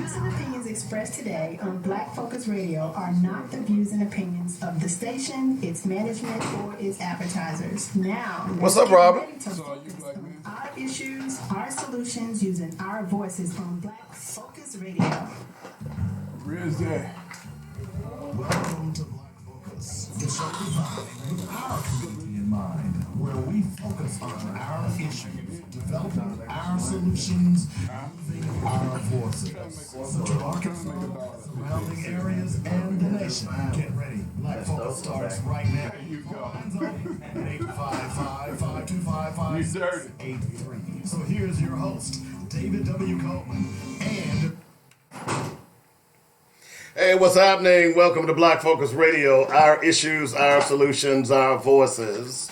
views and opinions expressed today on Black Focus Radio are not the views and opinions of the station, its management, or its advertisers. Now, what's up, Robert? Our issues, our solutions, using our voices on Black Focus Radio. Where's that? Welcome to Black Focus, the show designed with our community in mind, where we focus on our issues, developing our solutions, using our voices. Central Arkansas, surrounding areas, and the nation. Get ready. Black Focus starts right now. There you go. Lines open at 855-525-5683. So here's your host, David W. Coleman, and... Hey, what's happening? Welcome to Black Focus Radio. Our issues, our solutions, our voices.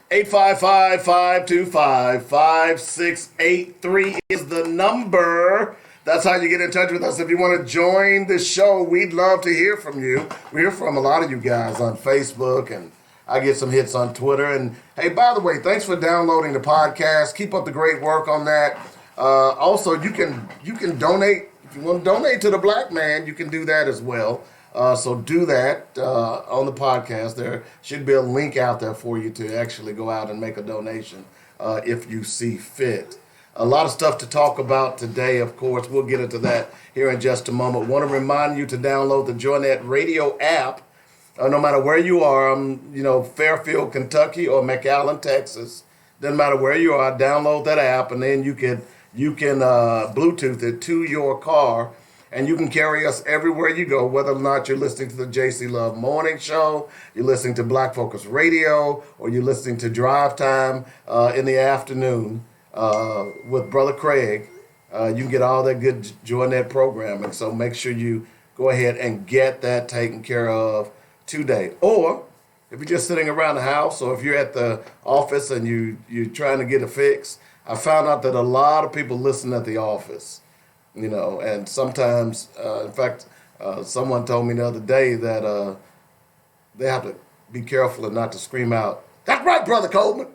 855-525-5683 is the number. That's how you get in touch with us. If you want to join the show, we'd love to hear from you. We hear from a lot of you guys on Facebook, and I get some hits on Twitter. And hey, by the way, thanks for downloading the podcast. Keep up the great work on that. Also, you can donate. If you want to donate to the Black Man, you can do that as well. So do that on the podcast. There should be a link out there for you to actually go out and make a donation if you see fit. A lot of stuff to talk about today, of course. We'll get into that here in just a moment. Want to remind you to download the Joynet Radio app. No matter where you are, Fairfield, Kentucky, or McAllen, Texas. Doesn't matter where you are, download that app, and then you can Bluetooth it to your car, and you can carry us everywhere you go, whether or not you're listening to the JC Love Morning Show, you're listening to Black Focus Radio, or you're listening to Drive Time in the afternoon with Brother Craig. You can get all that good Joynet programming, so make sure you go ahead and get that taken care of today. Or if you're just sitting around the house, or if you're at the office and you're trying to get a fix, I found out that a lot of people listen at the office, and sometimes, in fact, someone told me the other day that they have to be careful and not to scream out, "That's right, Brother Coleman."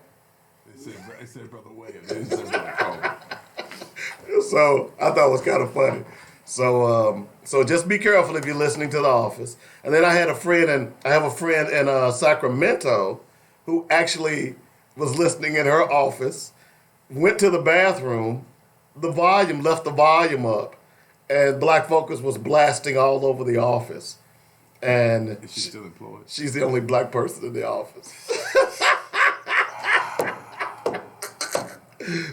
They said Brother Williams. They said Brother Coleman. So I thought it was kind of funny. So just be careful if you're listening to the office. And then I have a friend in Sacramento who actually was listening in her office. Went to the bathroom, left the volume up, and Black Focus was blasting all over the office. And is she still employed? She's the only black person in the office.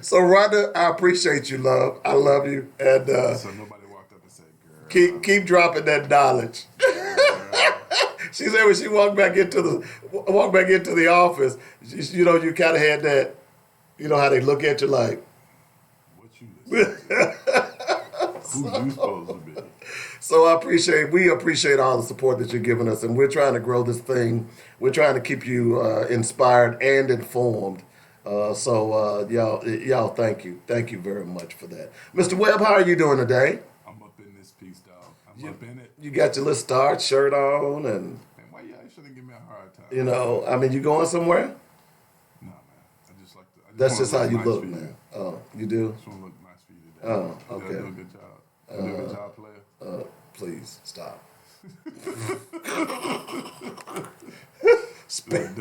So, Rhonda, I appreciate you, love. I love you. And so nobody walked up and said, "Girl." Keep dropping that knowledge. She said when she walked back into the office, you kind of had that. You know how they look at you like, what you listen to? Who you supposed to be? So we appreciate all the support that you're giving us, and we're trying to grow this thing. We're trying to keep you inspired and informed. Y'all, thank you very much for that. Mr. Webb, how are you doing today? I'm up in this piece, dog. I'm up in it. You got your little Starch shirt on, and man, why y'all shouldn't give me a hard time? You going somewhere? No, man. I just like to. That's just how you look, man. Oh, you do? I just want to look nice for you today. Oh, okay. You do a good job. You do a good job, player. Please stop. Do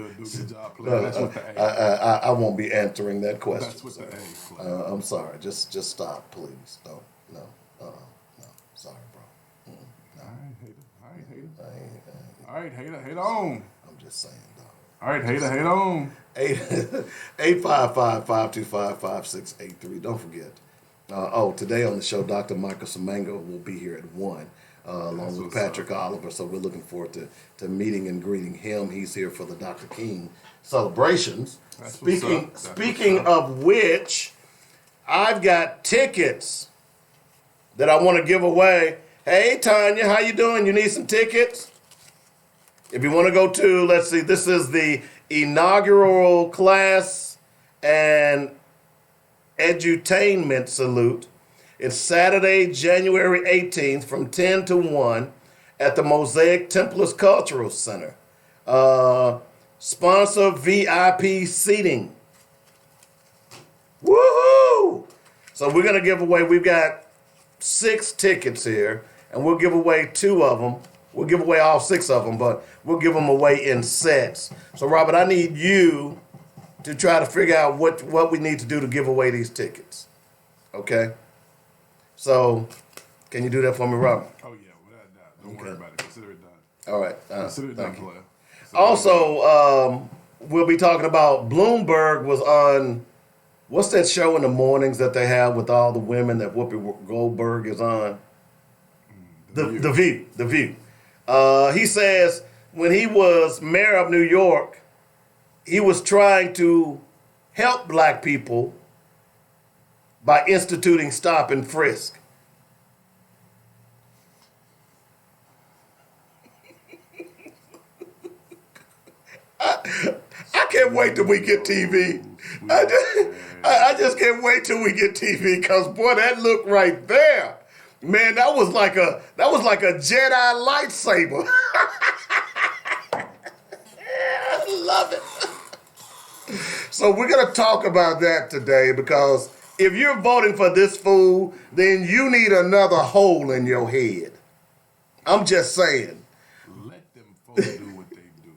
a good job, player. That's with the A. I won't be answering that question. That's with the A, player. I'm sorry. Just stop, please. Don't. No. Sorry, bro. No. I ain't hater. I All right, hater. Hate on. I'm just saying, dog. All right, hater. Hate on. 855-525-5683. Don't forget. Today on the show, Dr. Michael Semango will be here at 1, along with Patrick Oliver. So we're looking forward to meeting and greeting him. He's here for the Dr. King celebrations. Speaking of which, I've got tickets that I want to give away. Hey, Tanya, how you doing? You need some tickets? If you want to go to, let's see, this is the inaugural class and edutainment salute. It's Saturday, January 18th from 10 to 1 at the Mosaic Templars Cultural Center. Sponsor VIP seating. Woohoo! So we're going to give away, we've got 6 tickets here, and we'll give away 2 of them. We'll give away all 6 of them, but we'll give them away in sets. So, Robert, I need you to try to figure out what we need to do to give away these tickets. Okay? So, can you do that for me, Robert? Oh, yeah, without doubt. Don't worry about it. Consider it done. All right. Consider it done, thank you. player. Also, we'll be talking about Bloomberg was on, what's that show in the mornings that they have with all the women that Whoopi Goldberg is on? The View. He says when he was mayor of New York, he was trying to help black people by instituting stop and frisk. I can't wait till we get TV. I just can't wait till we get TV because boy, that look right there, man, that was like a Jedi lightsaber. I love it. So we're gonna talk about that today because if you're voting for this fool, then you need another hole in your head. I'm just saying. Let them folks do what they do.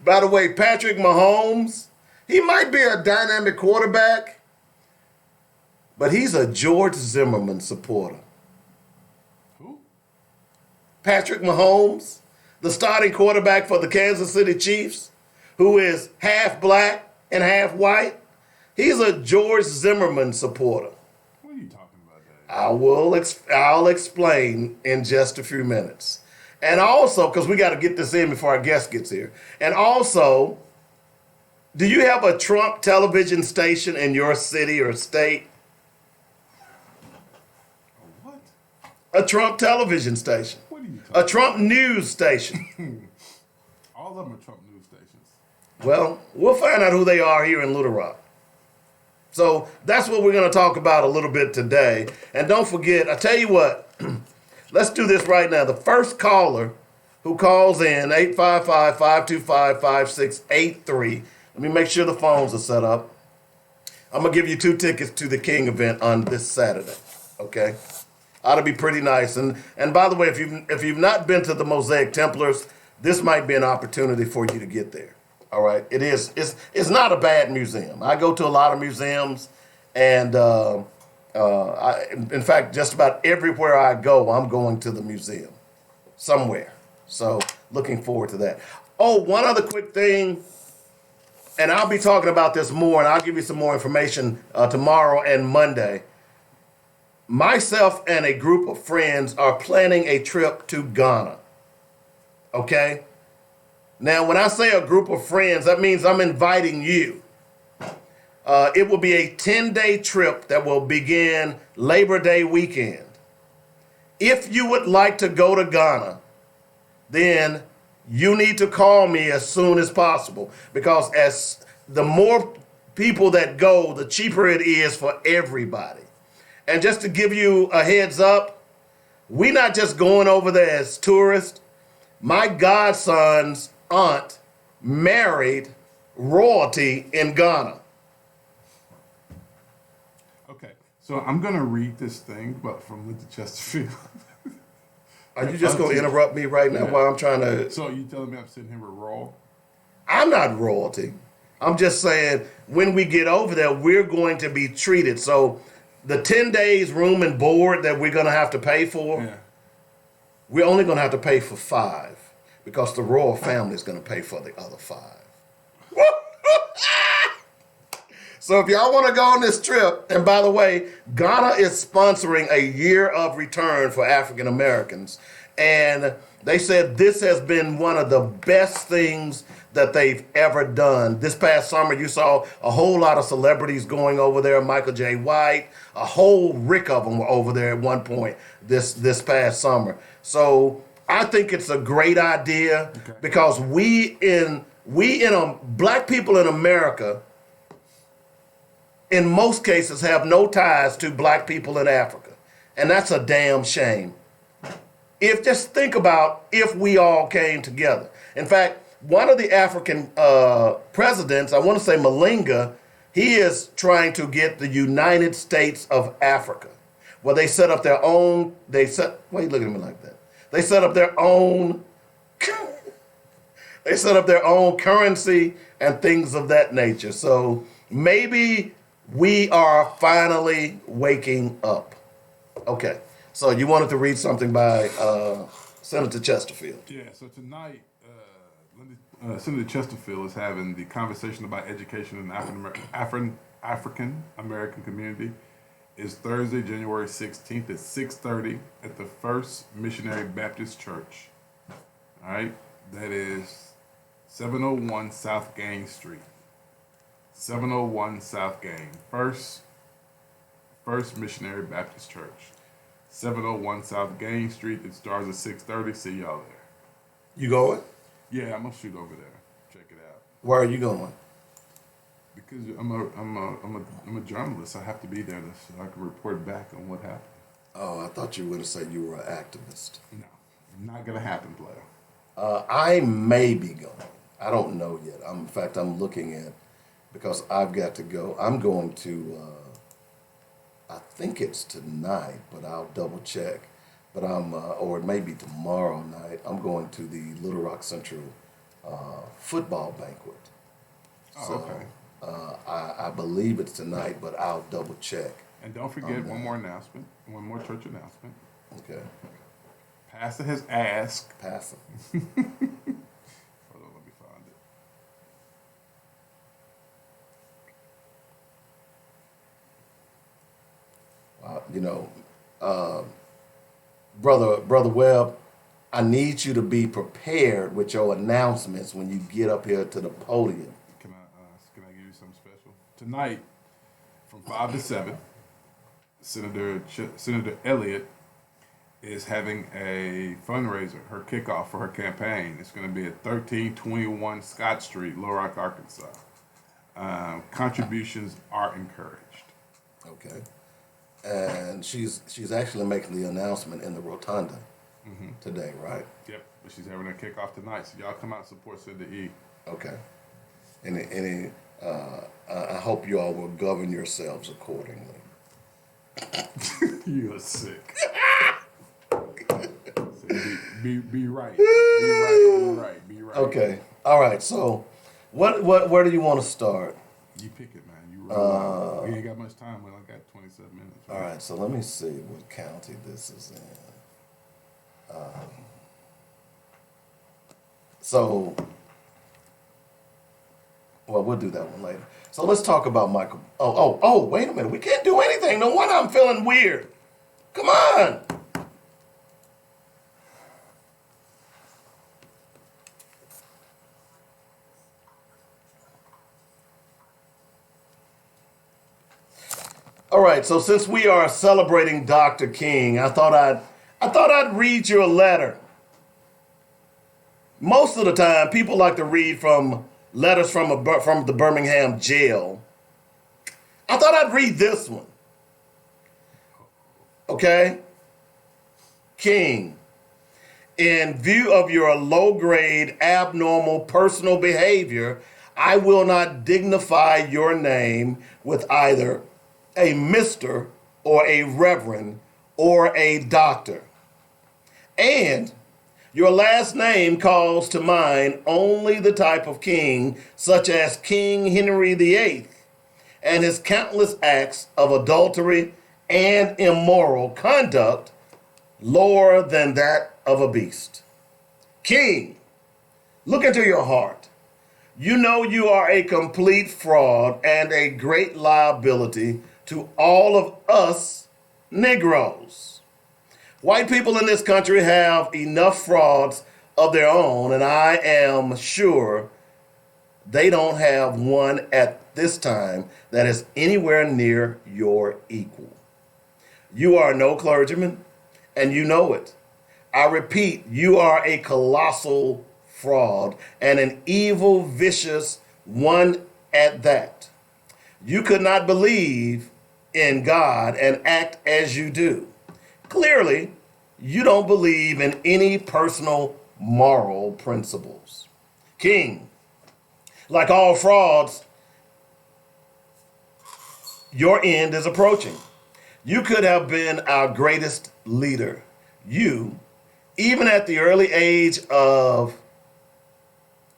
By the way, Patrick Mahomes, he might be a dynamic quarterback, but he's a George Zimmerman supporter. Who? Patrick Mahomes, the starting quarterback for the Kansas City Chiefs, who is half black and half white, he's a George Zimmerman supporter. What are you talking about, Dad? I'll explain in just a few minutes. And also, because we got to get this in before our guest gets here. And also, do you have a Trump television station in your city or state? What? A Trump television station. What are you talking A Trump news station. All of them are Trump news stations. Well, we'll find out who they are here in Little Rock. So that's what we're going to talk about a little bit today. And don't forget, I tell you what, let's do this right now. The first caller who calls in, 855-525-5683. Let me make sure the phones are set up. I'm going to give you 2 tickets to the King event on this Saturday. Okay? Ought to be pretty nice. And by the way, if you've not been to the Mosaic Templars, this might be an opportunity for you to get there. All right? It is. It's not a bad museum. I go to a lot of museums, and in fact, just about everywhere I go, I'm going to the museum somewhere. So looking forward to that. Oh, one other quick thing, and I'll be talking about this more, and I'll give you some more information tomorrow and Monday. Myself and a group of friends are planning a trip to Ghana. Okay? Now, when I say a group of friends, that means I'm inviting you. It will be a 10-day trip that will begin Labor Day weekend. If you would like to go to Ghana, then you need to call me as soon as possible because as the more people that go, the cheaper it is for everybody. And just to give you a heads up, we're not just going over there as tourists. My godson's aunt married royalty in Ghana. Okay, so I'm going to read this thing, but from Linda Chesterfield. Are you just going to interrupt me right now while I'm trying to... So you telling me I'm sitting here with Raw? I'm not royalty. I'm just saying when we get over there, we're going to be treated. So the 10 days room and board that we're going to have to pay for, we're only going to have to pay for 5 because the royal family is going to pay for the other 5. So if y'all want to go on this trip, and by the way, Ghana is sponsoring a year of return for African Americans. And they said this has been one of the best things that they've ever done. This past summer, you saw a whole lot of celebrities going over there. Michael J. White, a whole rick of them were over there at one point this past summer. So I think it's a great idea because black people in America, in most cases, have no ties to black people in Africa. And that's a damn shame. Just think about if we all came together. In fact, one of the African presidents, I want to say Malinga, he is trying to get the United States of Africa. Well, they set up their own. Why are you looking at me like that? They set up their own. They set up their own currency and things of that nature. So maybe we are finally waking up. Okay. So you wanted to read something by Senator Chesterfield. Yeah, so tonight, Senator Chesterfield is having the conversation about education in the African American community. It's Thursday, January 16th at 6:30 at the First Missionary Baptist Church. All right, that is 701 South Gang Street. 701 South Gang. First Missionary Baptist Church. 701 South Gang Street. It starts at 6:30. See y'all there. You going? Yeah, I'm gonna shoot over there. Check it out. Where are you going? Because I'm a journalist. I have to be there so I can report back on what happened. Oh, I thought you were going to say you were an activist. No, not gonna happen, player. I may be going. I don't know yet. In fact, I'm looking at, because I've got to go. I'm going to, I think it's tonight, but I'll double check. But or it may be tomorrow night. I'm going to the Little Rock Central football banquet. Oh, So, okay. I believe it's tonight, but I'll double check. And don't forget one more announcement, one more church announcement. Okay. Pastor has asked. Pass it. Hold on, let me find it. Brother Webb, I need you to be prepared with your announcements when you get up here to the podium. Can I give you something special tonight? From 5 to 7, Senator Elliott is having a fundraiser, her kickoff for her campaign. It's going to be at 1321 Scott Street, Little Rock, Arkansas. Contributions are encouraged. Okay. And she's actually making the announcement in the rotunda today, right? Yep, but she's having her kickoff tonight, so y'all come out and support Senator E. Okay. I hope you all will govern yourselves accordingly. You're sick. Be right. Be right. Okay. All right. So, where do you want to start? You pick it, man. You roll out. We ain't got much time. We only got 27 minutes. Right? All right. So let me see what county this is in. Well, we'll do that one later. So let's talk about Michael. Oh, wait a minute. We can't do anything. No wonder I'm feeling weird. Come on. All right, so since we are celebrating Dr. King, I thought I'd read you a letter. Most of the time, people like to read from letters from the Birmingham jail. I thought I'd read this one. Okay? King, in view of your low-grade, abnormal personal behavior, I will not dignify your name with either a Mr. or a Reverend or a Doctor. And your last name calls to mind only the type of king, such as King Henry VIII, and his countless acts of adultery and immoral conduct, lower than that of a beast. King, look into your heart. You know you are a complete fraud and a great liability to all of us Negroes. White people in this country have enough frauds of their own, and I am sure they don't have one at this time that is anywhere near your equal. You are no clergyman, and you know it. I repeat, you are a colossal fraud and an evil, vicious one at that. You could not believe in God and act as you do. Clearly, you don't believe in any personal moral principles. King, like all frauds, your end is approaching. You could have been our greatest leader. You, even at the early age of,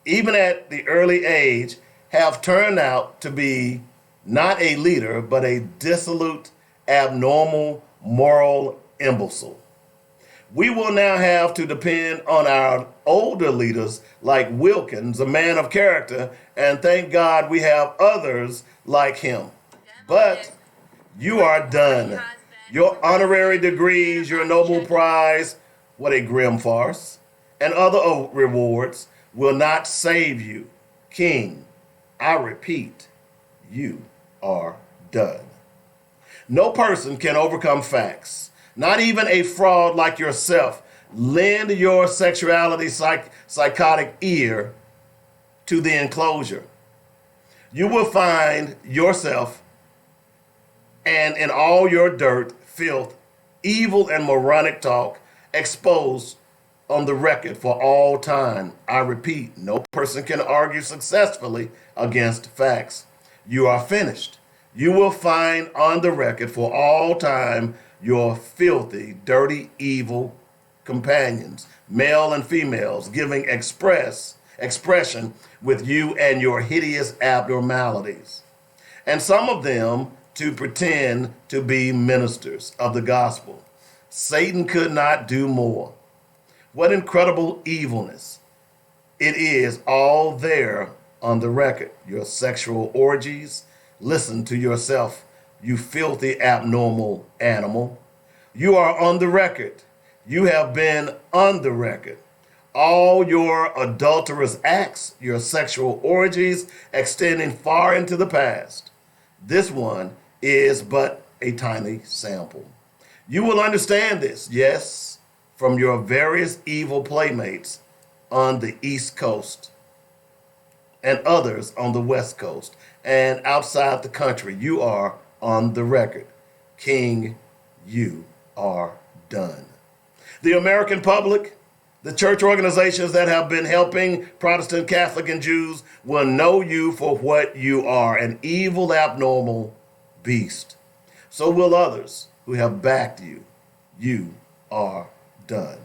even at the early age, have turned out to be not a leader, but a dissolute, abnormal, moral imbecile. We will now have to depend on our older leaders like Wilkins, a man of character, and thank God we have others like him. But you are done. Your honorary degrees, your Nobel Prize, what a grim farce, and other rewards will not save you. King, I repeat, you are done. No person can overcome facts. Not even a fraud like yourself. Lend your sexuality psychotic ear to the enclosure. You will find yourself and in all your dirt, filth, evil, and moronic talk exposed on the record for all time. I repeat, no person can argue successfully against facts. You are finished. You will find on the record for all time your filthy, dirty, evil companions, male and females, giving expression with you and your hideous abnormalities. And some of them to pretend to be ministers of the gospel. Satan could not do more. What incredible evilness. It is all there on the record. Your sexual orgies. Listen to yourself, you filthy, abnormal animal. You are on the record. You have been on the record. All your adulterous acts, your sexual orgies extending far into the past. This one is but a tiny sample. You will understand this, yes, from your various evil playmates on the East Coast and others on the West Coast and outside the country. You are on the record. King, you are done. The American public, the church organizations that have been helping Protestant, Catholic, and Jews will know you for what you are, an evil, abnormal beast. So will others who have backed you. You are done.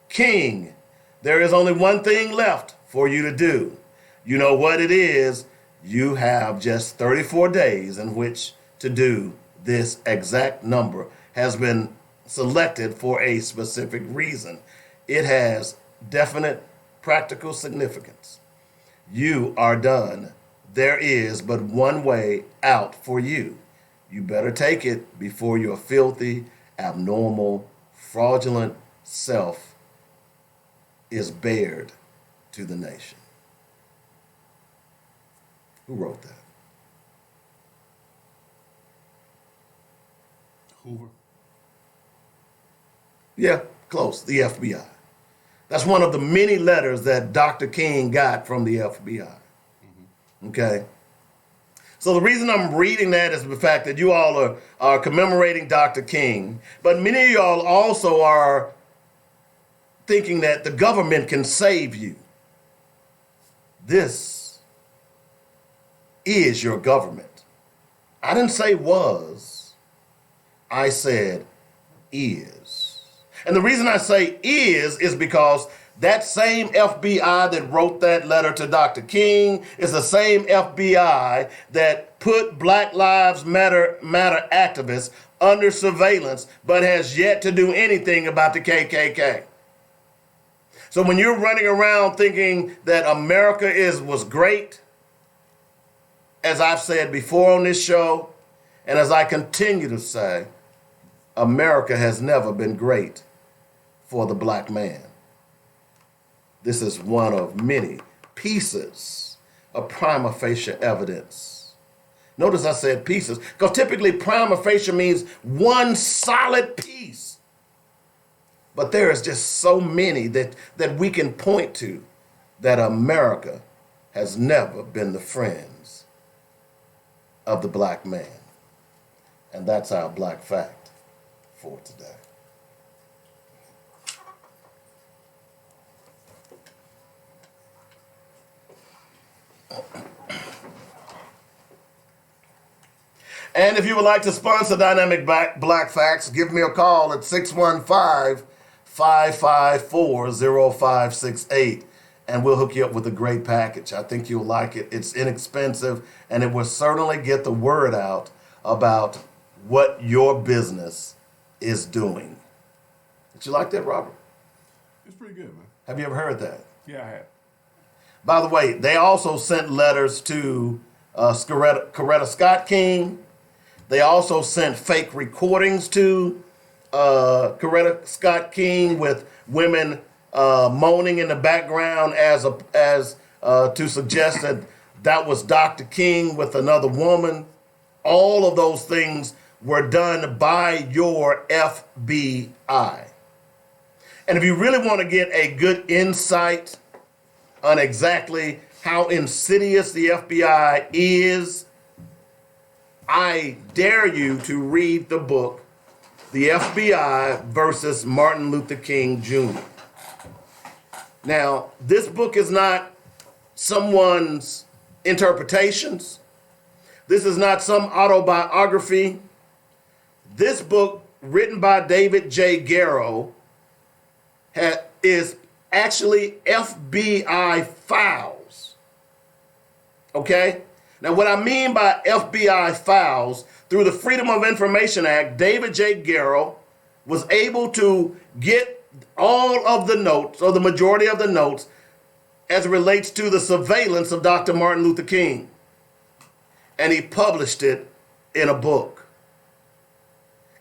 King, there is only one thing left for you to do. You know what it is. You have just 34 days in which to do this. Exact number has been selected for a specific reason. It has definite practical significance. You are done. There is but one way out for you. You better take it before your filthy, abnormal, fraudulent self is bared to the nation. Who wrote that? Hoover. Yeah, close. The FBI. That's one of the many letters that Dr. King got from the FBI. Okay? So the reason I'm reading that is the fact that you all are commemorating Dr. King, but many of y'all also are thinking that the government can save you. This is your government. I didn't say was. I said is. And the reason I say is because that same FBI that wrote that letter to Dr. King is the same FBI that put Black Lives Matter activists under surveillance, but has yet to do anything about the KKK. So when you're running around thinking that America was great, as I've said before on this show, and as I continue to say, America has never been great for the black man. This is one of many pieces of prima facie evidence. Notice I said pieces, because typically prima facie means one solid piece. But there is just so many that we can point to that America has never been the friends of the black man. And that's our black fact for today. And if you would like to sponsor Dynamic Black Facts, give me a call at 615-554-0568. And we'll hook you up with a great package. I think you'll like it. It's inexpensive, and it will certainly get the word out about what your business is doing. Did you like that, Robert? It's pretty good, man. Have you ever heard that? Yeah, I have. By the way, they also sent letters to Coretta Scott King. They also sent fake recordings to Coretta Scott King with women moaning in the background as to suggest that was Dr. King with another woman. All of those things were done by your FBI. And if you really want to get a good insight on exactly how insidious the FBI is, I dare you to read the book, The FBI versus Martin Luther King Jr. Now, this book is not someone's interpretations. This is not some autobiography. This book, written by David J. Garrow, is actually FBI files. Okay? Now, what I mean by FBI files, through the Freedom of Information Act, David J. Garrow was able to get all of the notes, or the majority of the notes, as it relates to the surveillance of Dr. Martin Luther King. And he published it in a book.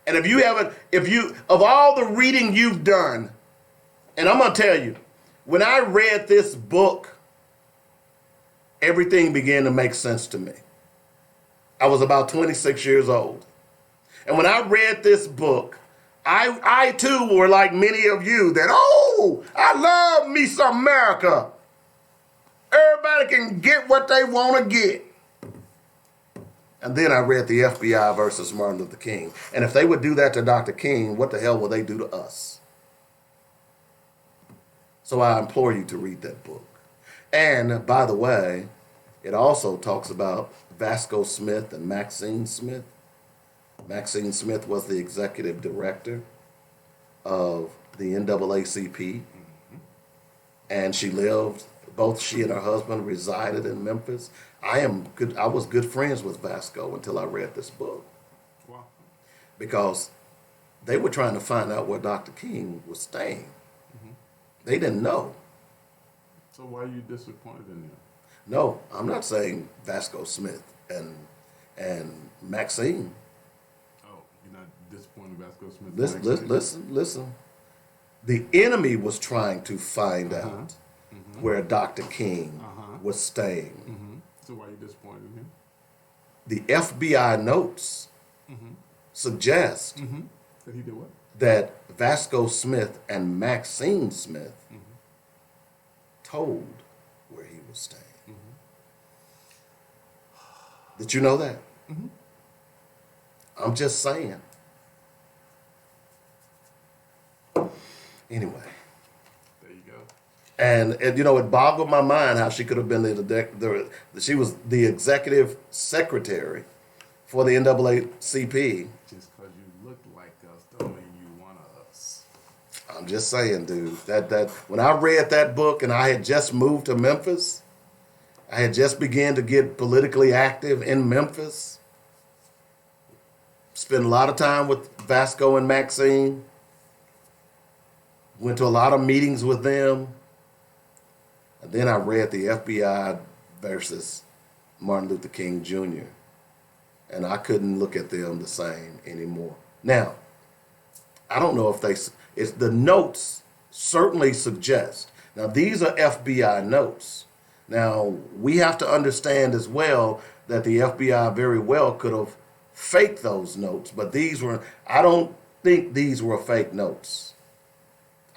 And of all the reading you've done, and I'm going to tell you, when I read this book, everything began to make sense to me. I was about 26 years old. And when I read this book, I too were like many of you that, I love me some America. Everybody can get what they want to get. And then I read the FBI versus Martin Luther King. And if they would do that to Dr. King, what the hell will they do to us? So I implore you to read that book. And by the way, it also talks about Vasco Smith and Maxine Smith. Maxine Smith was the executive director of the NAACP. And both she and her husband resided in Memphis. I was good friends with Vasco until I read this book. Wow. Because they were trying to find out where Dr. King was staying. Mm-hmm. They didn't know. So why are you disappointed in them? No, I'm not saying Vasco Smith and Maxine. Oh, you're not disappointed in Vasco Smith? Listen. The enemy was trying to find out where Dr. King was staying. Mm-hmm. So why are you disappointed in him? The FBI notes suggest That he did what? that Vasco Smith and Maxine Smith told where he was staying. Did you know that? I'm just saying. Anyway. There you go. And it boggled my mind how she could have been she was the executive secretary for the NAACP. Just because you look like us don't mean you one of us. I'm just saying, dude, that when I read that book and I had just moved to Memphis, I had just began to get politically active in Memphis, spent a lot of time with Vasco and Maxine, went to a lot of meetings with them, and then I read the FBI versus Martin Luther King Jr., and I couldn't look at them the same anymore. Now, I don't know if the notes certainly suggest. Now, these are FBI notes. Now, we have to understand as well that the FBI very well could have faked those notes, but I don't think these were fake notes.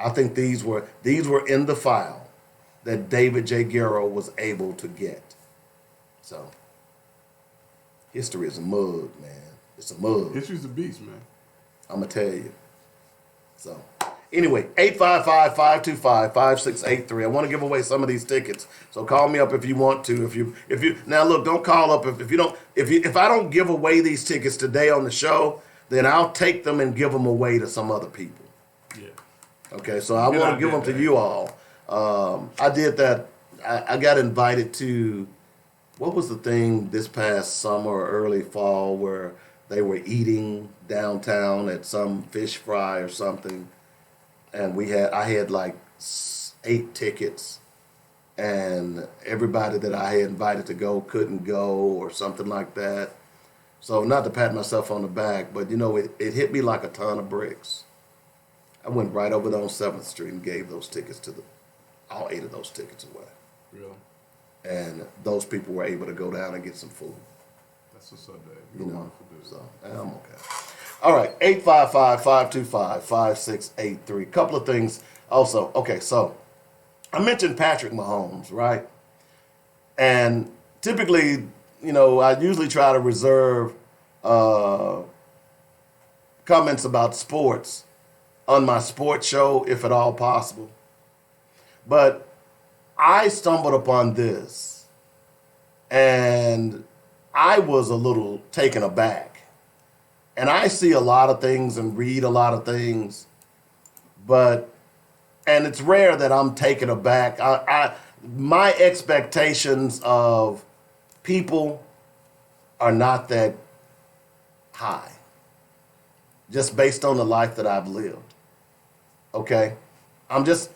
I think these were in the file that David J. Garrow was able to get. So, history is a mug, man. It's a mug. History's a beast, man. I'm going to tell you. So, Anyway, 855-525-5683. I want to give away some of these tickets. So call me up if you want to. If you now look, don't call up if I don't give away these tickets today on the show, then I'll take them and give them away to some other people. Yeah. Okay, so I want to give them to you all. I did that. I got invited to, what was the thing this past summer or early fall where they were eating downtown at some fish fry or something, and I had like 8 tickets, and everybody that I had invited to go couldn't go or something like that. So not to pat myself on the back, but it hit me like a ton of bricks. I went right over there on 7th Street and gave those tickets all 8 of those tickets away. Really? And those people were able to go down and get some food. That's what's up, Dave. You're a wonderful dude. So I'm okay. All right, 855-525-5683. Couple of things also. Okay, so I mentioned Patrick Mahomes, right? And typically, I usually try to reserve comments about sports on my sports show, if at all possible. But I stumbled upon this, and I was a little taken aback. And I see a lot of things and read a lot of things, and it's rare that I'm taken aback. My expectations of people are not that high, just based on the life that I've lived. Okay? I'm just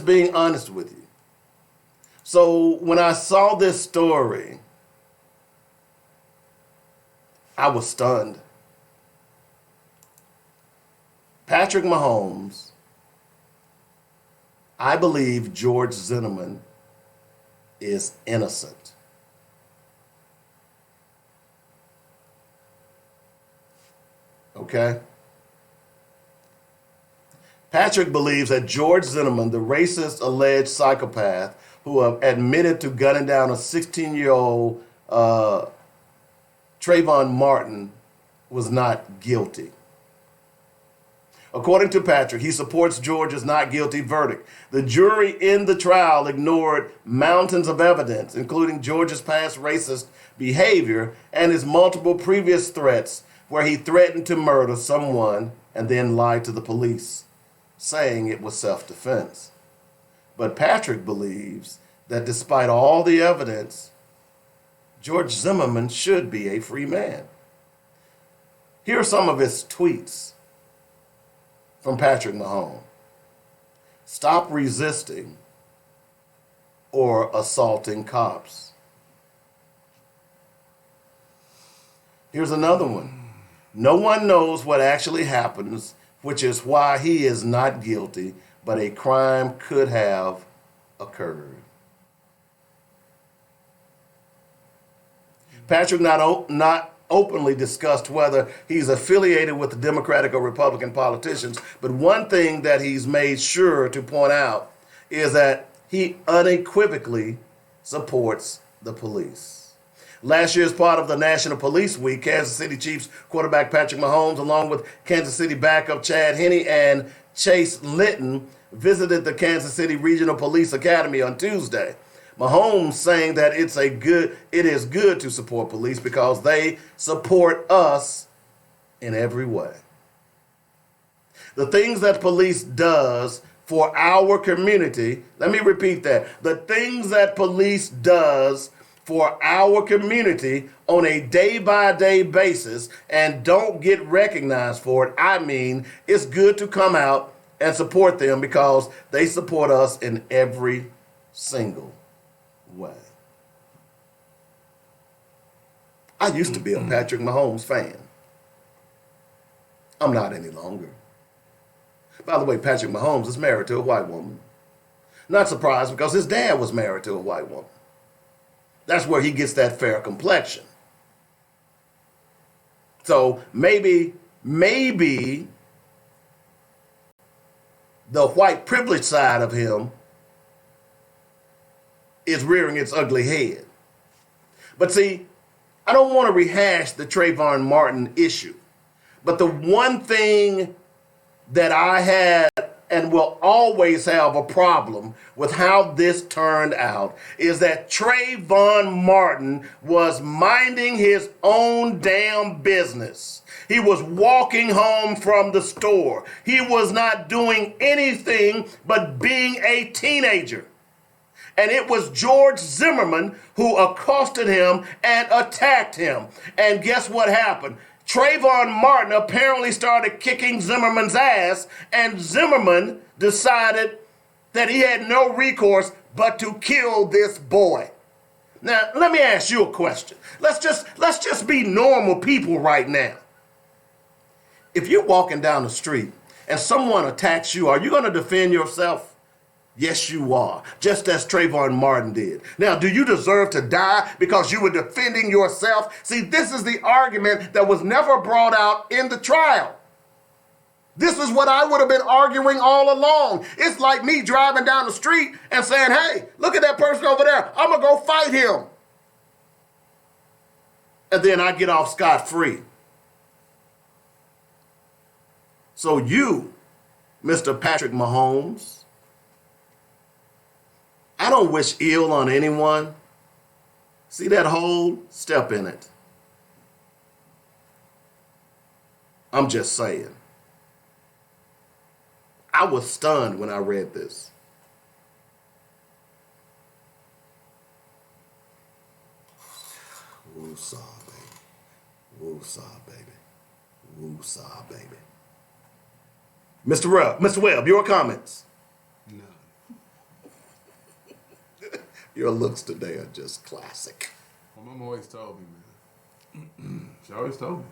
being honest with you. So when I saw this story, I was stunned. Patrick Mahomes, I believe George Zimmerman is innocent. Okay? Patrick believes that George Zimmerman, the racist alleged psychopath who admitted to gunning down a 16-year-old Trayvon Martin, was not guilty. According to Patrick, he supports George's not guilty verdict. The jury in the trial ignored mountains of evidence, including George's past racist behavior and his multiple previous threats, where he threatened to murder someone and then lied to the police, saying it was self-defense. But Patrick believes that despite all the evidence, George Zimmerman should be a free man. Here are some of his tweets from Patrick Mahomes. Stop resisting or assaulting cops. Here's another one. No one knows what actually happens, which is why he is not guilty, but a crime could have occurred. Patrick not openly discussed whether he's affiliated with the Democratic or Republican politicians, but one thing that he's made sure to point out is that he unequivocally supports the police. Last year, as part of the National Police Week, Kansas City Chiefs quarterback Patrick Mahomes, along with Kansas City backup Chad Henne and Chase Litton, visited the Kansas City Regional Police Academy on Tuesday. Mahomes saying that it is good to support police because they support us in every way. The things that police does for our community, let me repeat that. The things that police does for our community on a day-by-day basis and don't get recognized for it, I mean, it's good to come out and support them because they support us in every single way. I used to be a Patrick Mahomes fan. I'm not any longer. By the way, Patrick Mahomes is married to a white woman. Not surprised because his dad was married to a white woman. That's where he gets that fair complexion. So maybe the white privilege side of him is rearing its ugly head. But see, I don't want to rehash the Trayvon Martin issue. But the one thing that I had and will always have a problem with how this turned out is that Trayvon Martin was minding his own damn business. He was walking home from the store. He was not doing anything but being a teenager. And it was George Zimmerman who accosted him and attacked him. And guess what happened? Trayvon Martin apparently started kicking Zimmerman's ass, and Zimmerman decided that he had no recourse but to kill this boy. Now, let me ask you a question. Let's just be normal people right now. If you're walking down the street and someone attacks you, are you going to defend yourself? Yes, you are, just as Trayvon Martin did. Now, do you deserve to die because you were defending yourself? See, this is the argument that was never brought out in the trial. This is what I would have been arguing all along. It's like me driving down the street and saying, hey, look at that person over there. I'm going to go fight him. And then I get off scot-free. So you, Mr. Patrick Mahomes, I don't wish ill on anyone. See that hole? Step in it. I'm just saying. I was stunned when I read this. Woo-saw, baby. Woo-saw, baby. Woo-saw, baby. Mr. Webb, your comments. No. Your looks today are just classic. My mom always told me, man. She always told me.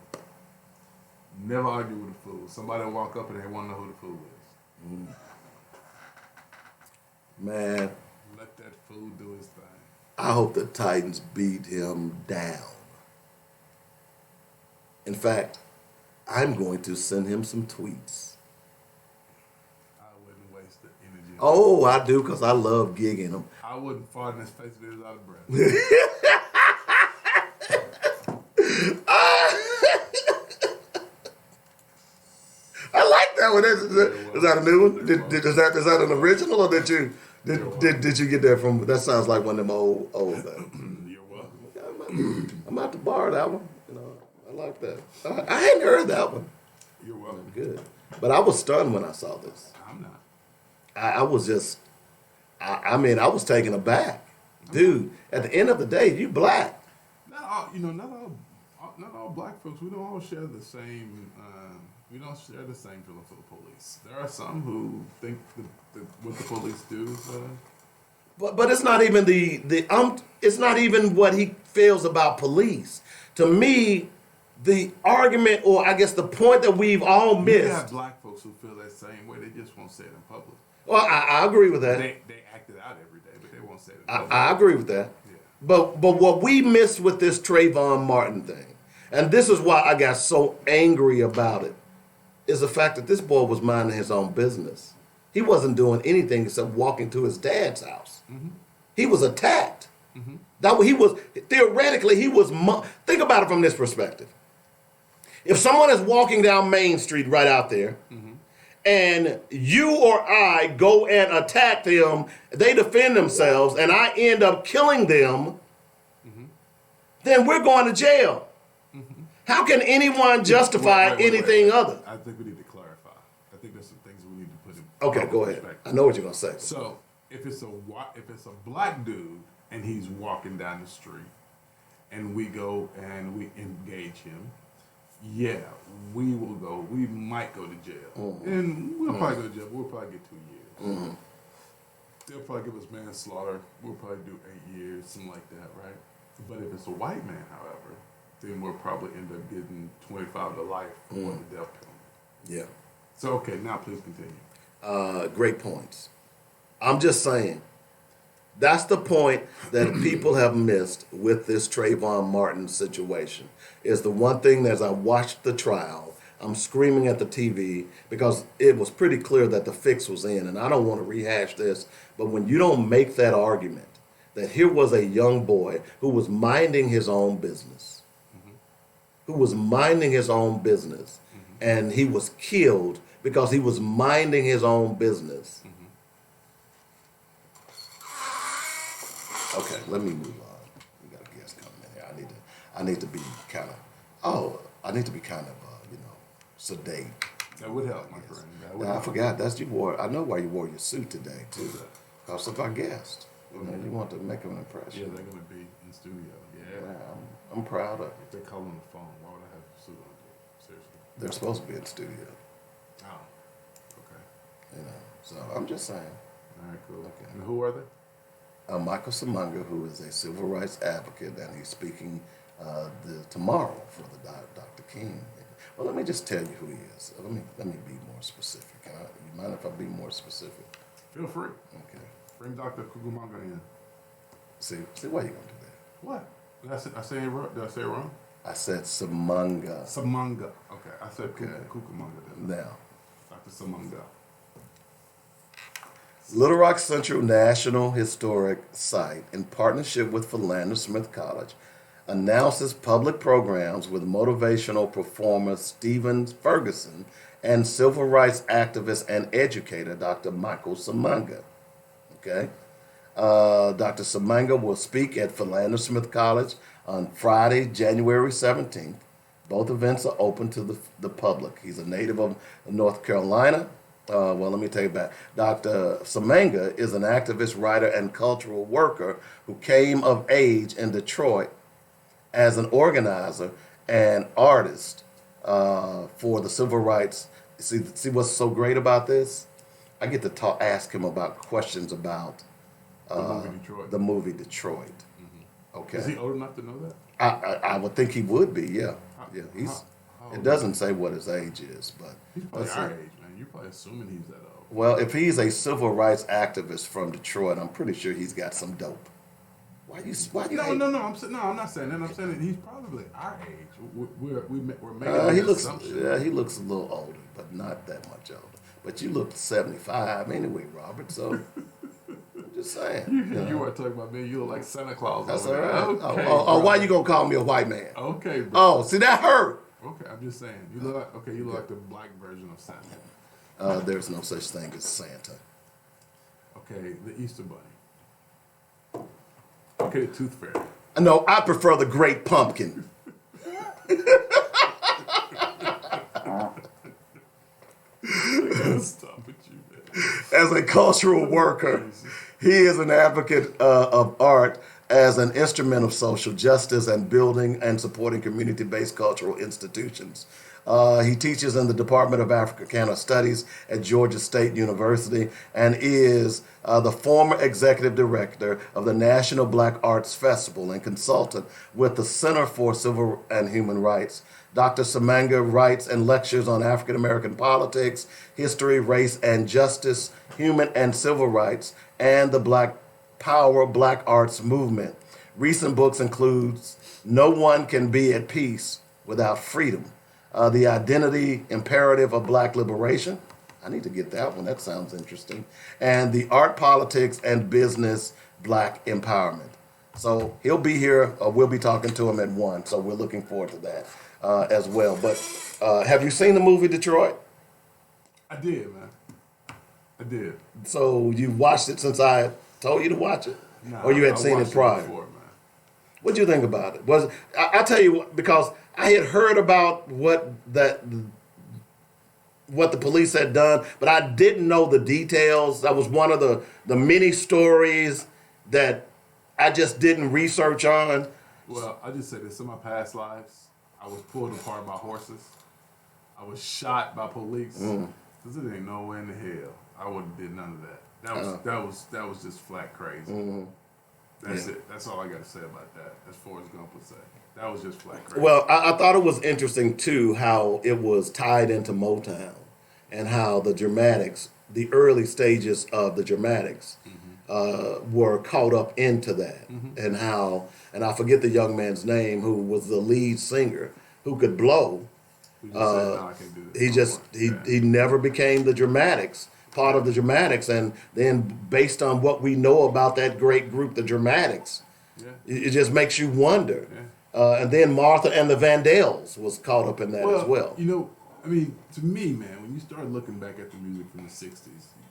Never argue with a fool. Somebody will walk up and they want to know who the fool is. Man, Let that fool do his thing. I hope the Titans beat him down. In fact, I'm going to send him some tweets. I wouldn't waste the energy. Oh, I do, because I love gigging him. I wouldn't fart in his face if he was out of breath. I like that one. Is that a new one? Is that an original, or did you get that from? That sounds like one of them old. You're welcome. I'm about to borrow that one. You know, I like that. I hadn't heard that one. You're welcome. Good, but I was stunned when I saw this. I'm not. I was just, I mean, I was taken aback, dude. At the end of the day, you black. Not all black folks. We don't all share the same. We don't share the same feeling for the police. There are some who think what the police do. But it's not even it's not even what he feels about police. To me, the argument, or I guess the point that we've all missed. You have black folks who feel that same way. They just won't say it in public. Well, I agree with that. They act it out every day, but they won't say it in public. I agree with that. Yeah. But what we missed with this Trayvon Martin thing, and this is why I got so angry about it, is the fact that this boy was minding his own business. He wasn't doing anything except walking to his dad's house. Mm-hmm. He was attacked. Mm-hmm. Theoretically, think about it from this perspective. If someone is walking down Main Street right out there, mm-hmm. and you or I go and attack them, they defend themselves, and I end up killing them, mm-hmm. then we're going to jail. Mm-hmm. How can anyone justify anything other? I think we need to clarify. I think there's some things we need to put in. Okay, go ahead. I know what you're going to say. So if it's a black dude and he's walking down the street, and we go and we engage him, yeah, we will go. We might go to jail, mm-hmm. and we'll probably go to jail. We'll probably get 2 years. Mm-hmm. They'll probably give us manslaughter. We'll probably do 8 years, something like that, right? But if it's a white man, however, then we'll probably end up getting 25 to life for the death penalty. Yeah. So okay, now please continue. Great points. I'm just saying, that's the point that people have missed with this Trayvon Martin situation. Is the one thing that as I watched the trial, I'm screaming at the TV because it was pretty clear that the fix was in, and I don't want to rehash this, but when you don't make that argument that here was a young boy who was minding his own business, mm-hmm. and he was killed because he was minding his own business. Okay, let me move on. We got a guest coming in here. I need to be kind of, sedate. That would help, my friend. That would Now, I help. forgot, I know why you wore your suit today, too. Because of our guest. You want to make an impression. Yeah, they're going to be in studio. Yeah. Yeah, I'm proud of it. If they call on the phone, why would I have a suit on? Seriously. They're supposed to be in the studio, Oh. Okay. So I'm just saying. All right, cool. Okay. And who are they? Michael Samanga, who is a civil rights advocate, and he's speaking tomorrow for the Dr. King. Well, let me just tell you who he is. Let me be more specific. You mind if I be more specific? Feel free. Okay. Bring Dr. Kukumanga in. See, why you gonna do that? What? Did I say it wrong? Did I say it wrong? I said Samanga. Samanga. Okay, I said Okay. Kukumanga then. Now, Dr. Samanga. Little Rock Central National Historic Site, in partnership with Philander Smith College, announces public programs with motivational performer Stephen Ferguson and civil rights activist and educator Dr. Michael Samanga. Okay? Dr. Samanga will speak at Philander Smith College on Friday, January 17th. Both events are open to the public. He's a native of North Carolina. Let me tell you about Dr. Samanga is an activist, writer, and cultural worker who came of age in Detroit as an organizer and artist for the civil rights. See what's so great about this? I get to ask him about questions about The movie Detroit. Okay. Is he old enough to know that? I would think he would be, yeah. Yeah, how it old doesn't say what his age is, but He's probably let's our see. age, man. You're probably assuming he's that old. Well, if he's a civil rights activist from Detroit, I'm pretty sure he's got some dope. Why you No, hate- I'm not saying that. I'm saying that he's probably our age. We're making he an looks assumption. he looks a little older, but not that much older. But you look 75 anyway, Robert. So I'm just saying. You weren't talking about me. You look like Santa Claus. That's all over there. right. Okay, Why bro. you gonna call me a white man? Okay, bro. Oh, see that hurt. Okay, I'm just saying. You look like the black version of Santa. There's no such thing as Santa. Okay, the Easter Bunny. Okay, the Tooth Fairy. No, I prefer the Great Pumpkin. Stop with you, man. As a cultural worker, he is an advocate of art as an instrument of social justice and building and supporting community-based cultural institutions. He teaches in the Department of Africana Studies at Georgia State University and is the former executive director of the National Black Arts Festival and consultant with the Center for Civil and Human Rights. Dr. Samanga writes and lectures on African American politics, history, race and justice, human and civil rights, and the Black Power Black Arts movement. Recent books include No One Can Be at Peace Without Freedom, The Identity Imperative of Black Liberation. I need to get that one. That sounds interesting. And The Art, Politics, and Business Black Empowerment. So he'll be here. We'll be talking to him at 1. So we're looking forward to that as well. But have you seen the movie Detroit? I did, man. I did. So you watched it since I told you to watch it? Nah, Or you had I seen it watched prior? Before, man. What'd you think about it? I tell you what, because I had heard about what the police had done, but I didn't know the details. That was one of the many stories that I just didn't research on. Well, I just say this: in my past lives, I was pulled apart by horses. I was shot by police. Cause it ain't no way in the hell I wouldn't have did none of that. That was just flat crazy. That's it. That's all I got to say about that. As Forrest Gump would say, that was just flat crazy. Well, I thought it was interesting too how it was tied into Motown and how the Dramatics, the early stages of the Dramatics, were caught up into that, and how, and I forget the young man's name who was the lead singer who could blow. We just said, no, I can't do this He no just more. he never became the Dramatics, part of the Dramatics, and then based on what we know about that great group, the Dramatics, Yeah. it just makes you wonder. Yeah. And then Martha and the Vandells was caught up in that as well. You know, I mean, to me, man, when you start looking back at the music from the '60s,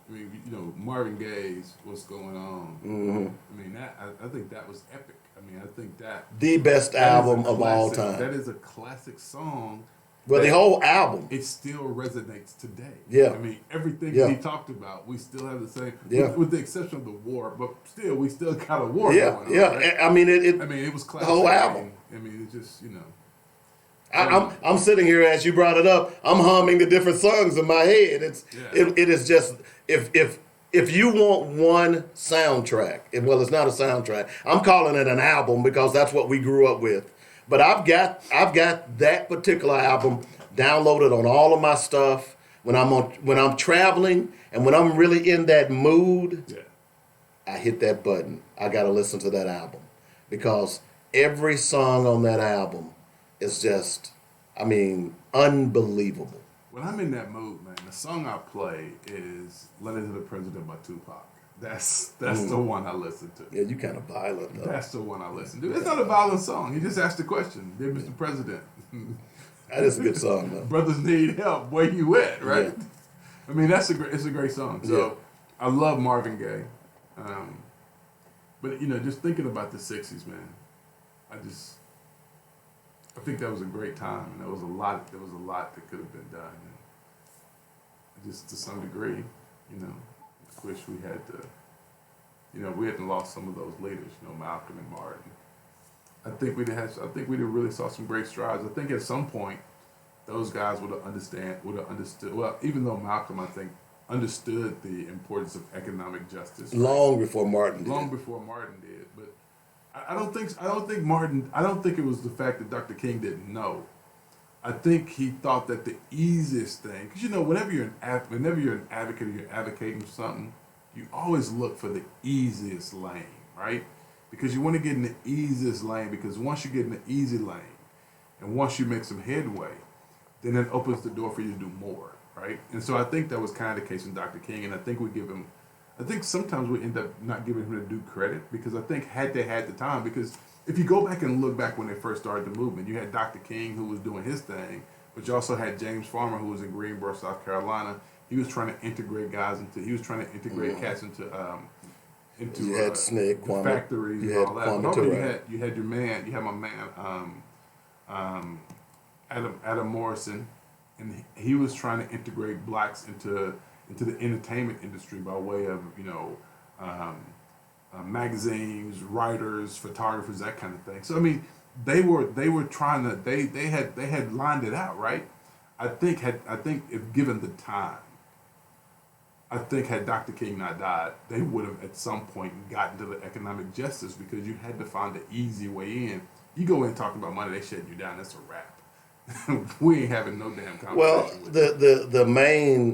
I mean, you know, Marvin Gaye's "What's Going On." Mm-hmm. I mean, I think that was epic. I mean, I think The best that is a album of all classic- time. That is a classic song. Well, the that whole album. it still resonates today. Yeah. I mean, everything Yeah. he talked about, we still have the same, Yeah. with the exception of the war, but still, we still got a war Yeah, going on. yeah. Right? I mean, I mean, it was classic. whole album. I mean, it's just, you know. I'm sitting here as you brought it up. I'm humming the different songs in my head. It is just if you want one soundtrack, well, it's not a soundtrack. I'm calling it an album because that's what we grew up with. But I've got that particular album downloaded on all of my stuff when I'm traveling and when I'm really in that mood. Yeah. I hit that button. I got to listen to that album because every song on that album is just, I mean, unbelievable. When I'm in that mood, man, the song I play is "Letter to the President" by Tupac. That's the one I listen to. Yeah, you kind of violent though. That's the one I listen to. It's not a violent song. He just asked the question, "Dear Mr. President, That is a good song though. brothers need help. Where you at?" Right? Yeah. I mean, it's a great song. So Yeah. I love Marvin Gaye. But you know, just thinking about the '60s, man, I think that was a great time, and there was a lot that could have been done. And just to some degree, you know, I wish we had we hadn't lost some of those leaders, you know, Malcolm and Martin. I think we'd really saw some great strides. I think at some point, those guys would have understood. Well, even though Malcolm, I think, understood the importance of economic justice Long before Martin did. long before Martin did. But I don't think Martin. I don't think it was the fact that Dr. King didn't know. I think he thought that the easiest thing, because you know, whenever you're an advocate or you're advocating for something, you always look for the easiest lane, right? Because you want to get in the easiest lane. Because once you get in the easy lane, and once you make some headway, then it opens the door for you to do more, right? And so I think that was kind of the case with Dr. King, and I think sometimes we end up not giving him the due credit, because I think had they had the time, because if you go back and look back when they first started the movement, you had Dr. King who was doing his thing, but you also had James Farmer who was in Greensboro, South Carolina. He was trying to integrate cats into You had Snick, the factories you and had all that. Kwame But also Ture. you had my man Adam Morrison, and he was trying to integrate blacks into the entertainment industry by way of magazines, writers, photographers, that kind of thing. So I mean, they were trying to they had lined it out, right? I think if given the time, I think had Dr. King not died, they would have at some point gotten to the economic justice, because you had to find the easy way in. You go in talking about money, they shut you down. That's a wrap. We ain't having no damn conversation. Well, with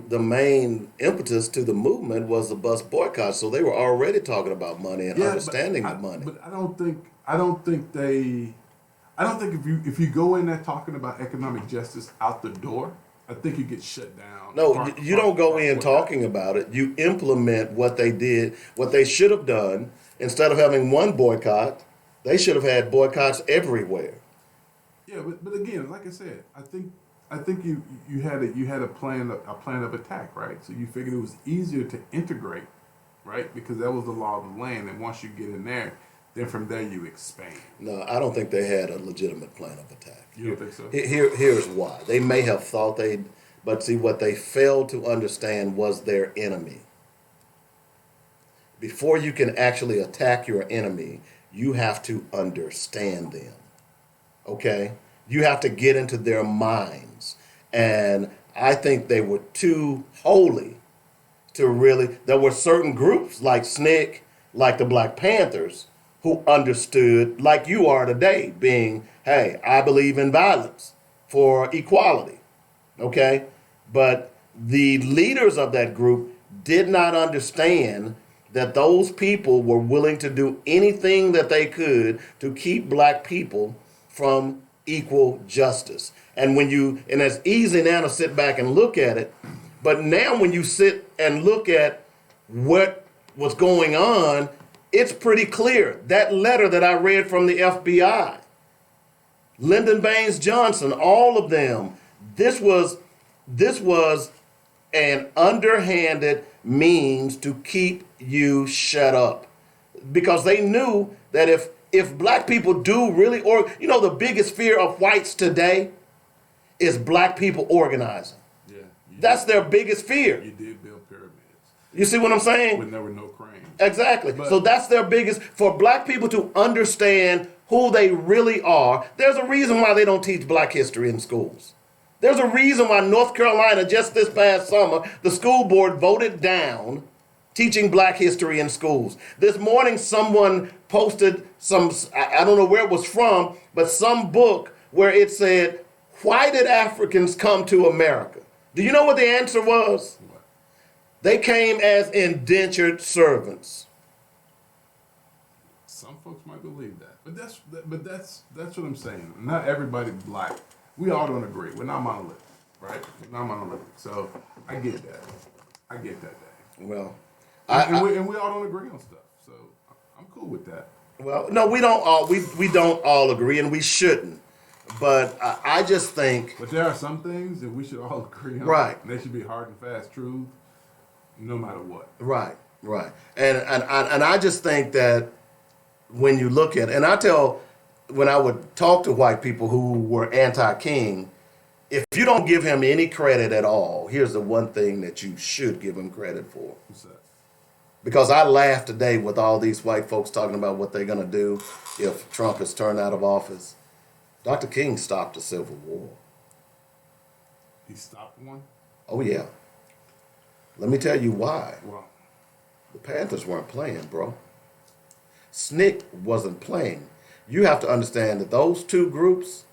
the main impetus to the movement was the bus boycott, so they were already talking about money and understanding of money. But I don't think if you go in there talking about economic justice out the door, I think you get shut down. No, you don't go in talking about it. You implement what they did, what they should have done. Instead of having one boycott, they should have had boycotts everywhere. Yeah, but again, like I said, I think you had a plan of attack, right? So you figured it was easier to integrate, right? Because that was the law of the land, and once you get in there, then from there you expand. No, I don't think they had a legitimate plan of attack. You don't think so? Here's why. They may have thought but see, what they failed to understand was their enemy. Before you can actually attack your enemy, you have to understand them. Okay? You have to get into their minds. And I think they were too holy to really. There were certain groups like SNCC, like the Black Panthers, who understood, like you are today, being, hey, I believe in violence for equality. Okay? But the leaders of that group did not understand that those people were willing to do anything that they could to keep black people from equal justice. And it's easy now to sit back and look at it, but now when you sit and look at what was going on, it's pretty clear. That letter that I read from the FBI, Lyndon Baines Johnson, all of them, this was This was an underhanded means to keep you shut up, because they knew that if black people do really, or the biggest fear of whites today is black people organizing. Yeah. That's their biggest fear. You did build pyramids. You see what I'm saying? When there were no cranes. Exactly. So that's their biggest, for black people to understand who they really are. There's a reason why they don't teach black history in schools. There's a reason why North Carolina, just this past summer, the school board voted down teaching black history in schools. This morning, someone posted I don't know where it was from, but some book where it said, "Why did Africans come to America?" Do you know what the answer was? What? They came as indentured servants. Some folks might believe that, but that's what I'm saying. Not everybody black. We all don't agree. We're not monolithic, right? We're not monolithic. So I get that. I get that. Day. Well, and we all don't agree on stuff. So I'm cool with that. well, no, we don't all we don't all agree, and we shouldn't. But I just think, But there are some things that we should all agree on. Right. And they should be hard and fast truth, no matter what. right, and I just think that when you look at, and when I would talk to white people who were anti-king, if you don't give him any credit at all, here's the one thing that you should give him credit for. What's that? Because I laughed today with all these white folks talking about what they're going to do if Trump is turned out of office. Dr. King stopped the Civil War. He stopped one? Oh, yeah. Let me tell you why. Well, The Panthers weren't playing, bro. SNCC wasn't playing. You have to understand that those two groups,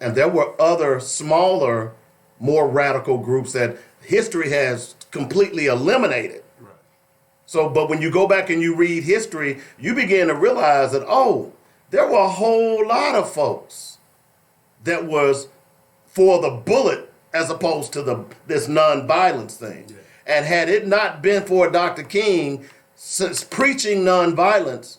and there were other smaller, more radical groups that history has completely eliminated. right. So, but when you go back and you read history, you begin to realize that, there were a whole lot of folks that was for the bullet as opposed to this nonviolence thing. Yeah. And had it not been for Dr. King since preaching nonviolence,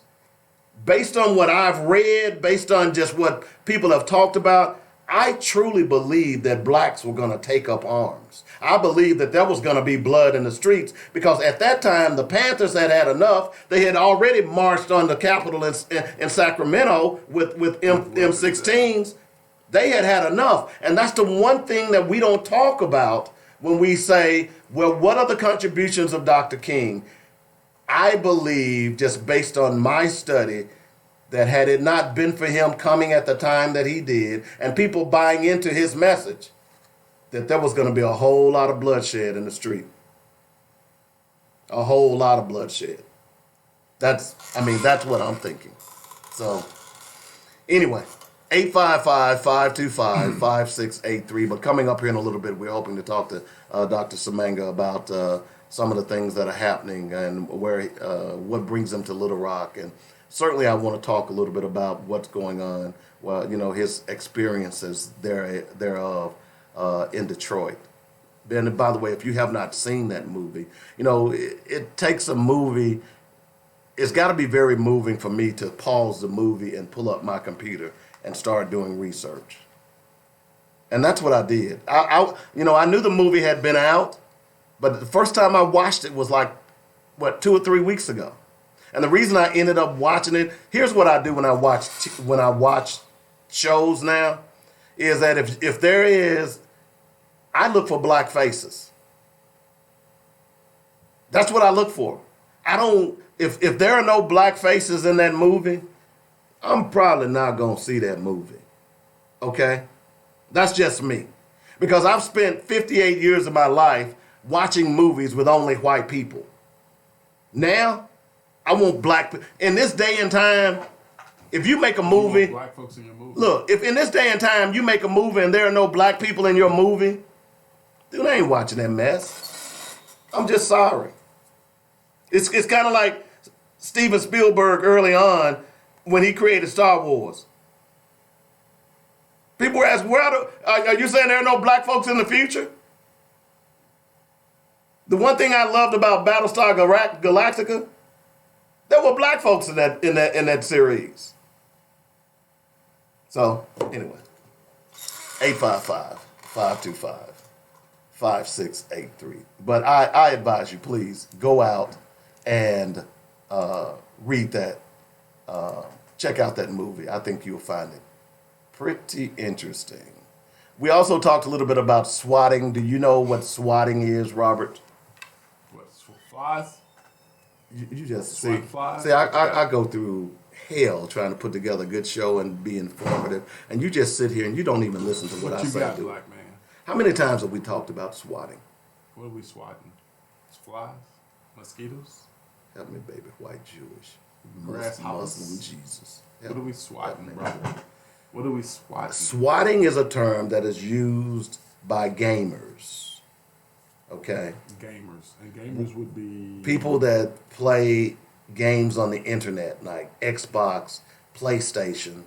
based on what I've read, based on just what people have talked about, I truly believe that blacks were going to take up arms. I believe that there was going to be blood in the streets, because at that time the Panthers had had enough. They had already marched on the Capitol in Sacramento with M16s. They had had enough. And that's the one thing that we don't talk about when we say, well, what are the contributions of Dr. King? I believe, just based on my study, that had it not been for him coming at the time that he did and people buying into his message, that there was going to be a whole lot of bloodshed in the street. A whole lot of bloodshed. That's what I'm thinking. So, anyway, 855-525-5683. But coming up here in a little bit, we're hoping to talk to Dr. Semanga about some of the things that are happening and what brings them to Little Rock. And certainly I want to talk a little bit about what's going on, his experiences thereof in Detroit. And by the way, if you have not seen that movie, it takes a movie. It's got to be very moving for me to pause the movie and pull up my computer and start doing research. And that's what I did. I knew the movie had been out, but the first time I watched it was 2 or 3 weeks ago. And the reason I ended up watching it, here's what I do when I watch shows now, is that if there is, I look for black faces. That's what I look for. If there are no black faces in that movie, I'm probably not going to see that movie. Okay? That's just me. Because I've spent 58 years of my life watching movies with only white people. Now, I want black people. In this day and time, if you make a movie, You want black folks in your movie. look, if in this day and time you make a movie and there are no black people in your movie, dude, I ain't watching that mess. I'm just sorry. It's kind of like Steven Spielberg early on when he created Star Wars. People were asked, are you saying there are no black folks in the future? The one thing I loved about Battlestar Galactica, there were black folks in that series. So, anyway, 855-525-5683. 5683. But I advise you, please go out and read that. Check out that movie. I think you'll find it pretty interesting. We also talked a little bit about swatting. Do you know what swatting is, Robert? What, flies? You just Swat flies? see. I go through hell trying to put together a good show and be informative, and you just sit here and you don't even listen to what I you say. got, black man? How many times have we talked about swatting? What are we swatting? It's flies? Mosquitoes? Help me, baby. White Jewish. Grasshoppers? Muslim Jesus. What are we swatting, brother? What are we swatting? Swatting is a term that is used by gamers. Okay? Gamers. And gamers would be... People that play games on the internet, like Xbox, PlayStation,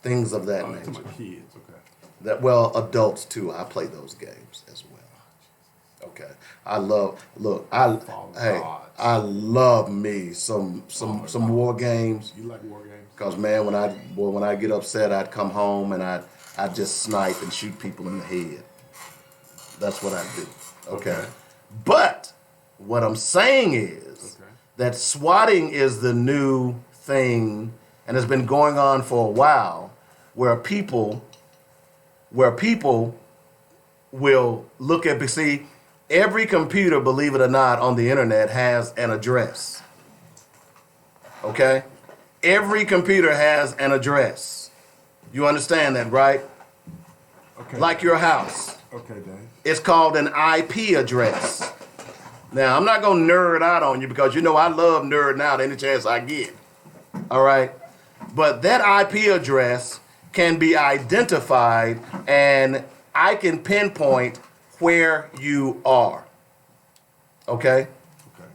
things of that Oh, nature. to my kids, okay. That, well, adults too. I play those games as well. Okay. I love me some war games. You like war games? Cause man, when I get upset, I'd come home and I'd just snipe and shoot people in the head. That's what I do. Okay. But what I'm saying is that swatting is the new thing, and it's been going on for a while, where people will look at, see, every computer, believe it or not, on the internet has an address. Okay? Every computer has an address. You understand that, right? Okay. Like your house. Okay, Dave. It's called an IP address. Now, I'm not going to nerd out on you because you know I love nerding out any chance I get. All right? But that IP address can be identified and I can pinpoint where you are. Okay? Okay.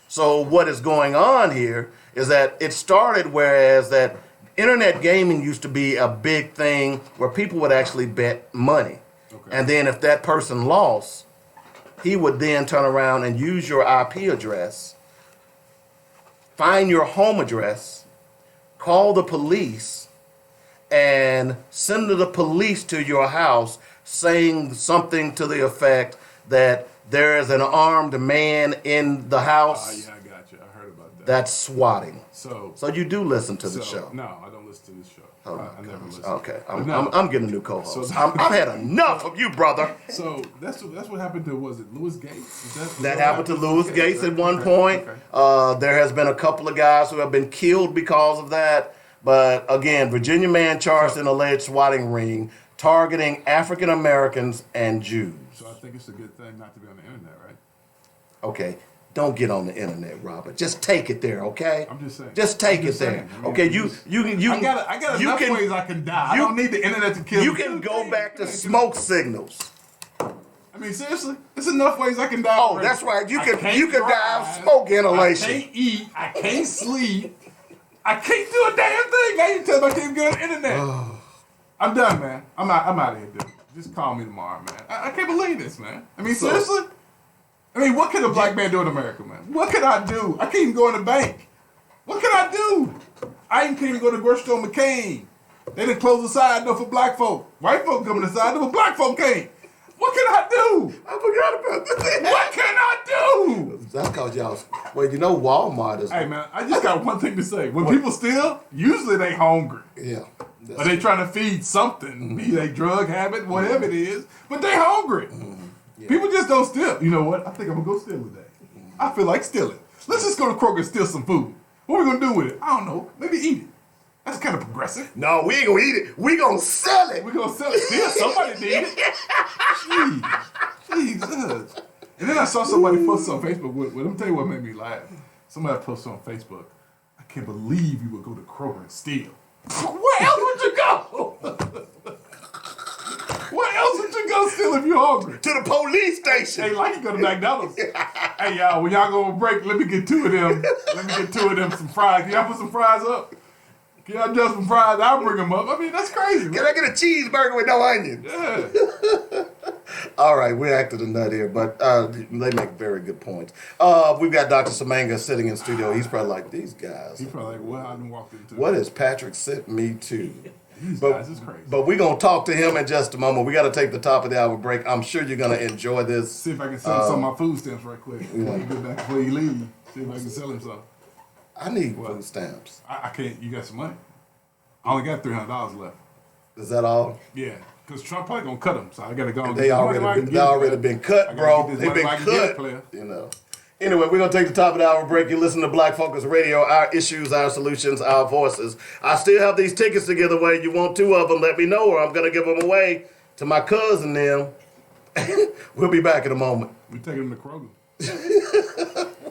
So what is going on here is that it started whereas that internet gaming used to be a big thing where people would actually bet money. Okay. And then if that person lost, he would then turn around and use your IP address, find your home address, call the police, and send the police to your house saying something to the effect that there is an armed man in the house. Yeah, I got you. I heard about that. That's swatting. So you do listen to the show. No, I don't listen to this show. Oh, I never listen. okay. No. I'm getting a new co-host. So- I've had enough of you, brother. So that's what happened to, was it Louis Gates? That happened to Louis Okay, Gates at one okay, point. okay. There has been a couple of guys who have been killed because of that. But again, Virginia man charged in alleged swatting ring targeting African Americans and Jews. So I think it's a good thing not to be on the internet, right? Okay, don't get on the internet, Robert. Just take it there, okay? I'm just saying. Just take I'm it just there, saying. I mean, okay? I'm You just- can I got you enough can- ways I can die. I you- don't need the internet to kill you me. can go back to smoke signals. I mean, seriously, there's enough ways I can die. Oh, already. that's right. You I can can't die of drive, smoke inhalation. I can't eat. I can't sleep. I can't do a damn thing. I ain't tell my kids to get on the internet. I'm done, man. I'm out of here, dude. Just call me tomorrow, man. I can't believe this, man. I mean, seriously. I mean, what can a black man do in America, man? What can I do? I can't even go in the bank. What can I do? I can't even go to the grocery store McCain. They didn't close the side door for black folk. White folk come in the side door, but black folk can't. What can I do? I forgot about that. What can I do? That's because y'all. Well, you know Walmart is. Hey, man, I just got one thing to say. When people steal, usually they hungry. Yeah. Or they trying to feed something, be they drug habit, whatever it is, but they hungry. Yeah. People just don't steal. You know what? I think I'm gonna go steal today. I feel like stealing. Let's just go to Kroger and steal some food. What are we gonna do with it? I don't know. Maybe eat it. That's kind of progressive. No, we ain't gonna eat it. We gonna sell it. We're gonna sell it. Still, somebody did it. Jeez. Jesus. And then I saw somebody post on Facebook. Let me tell you what made me laugh. Somebody posted on Facebook, I can't believe you would go to Kroger and steal. Where else would you go? Where else would you go steal if you're hungry? To the police station. Hey, like you go to McDonald's. Hey, y'all, when y'all go on break, let me get two of them. Some fries. Can y'all put some fries up? Can y'all adjust some fries? I'll bring them up. I mean, that's crazy. Can I get a cheeseburger with no onions? Yeah. All right, we're acting a nut here, but they make very good points. We've got Dr. Samanga sitting in studio. He's probably like, these guys. He's probably like, well, I done walked into What has Patrick sent me to? These guys is crazy. But we're going to talk to him in just a moment. We got to take the top of the hour break. I'm sure you're going to enjoy this. See if I can sell some of my food stamps right quick. Before you get back, before you leave. See if I can sell him some. I need food stamps. I can't. You got some money? I only got $300 left. Is that all? Yeah. Because Trump probably going to cut them. So I got to go. They already been cut, bro. They've been cut. You know. Anyway, we're going to take the top of the hour break. You listen to Black Focus Radio, our issues, our solutions, our voices. I still have these tickets to give away. You want 2 of them, let me know, or I'm going to give them away to my cousin them. We'll be back in a moment. We're taking them to Kroger.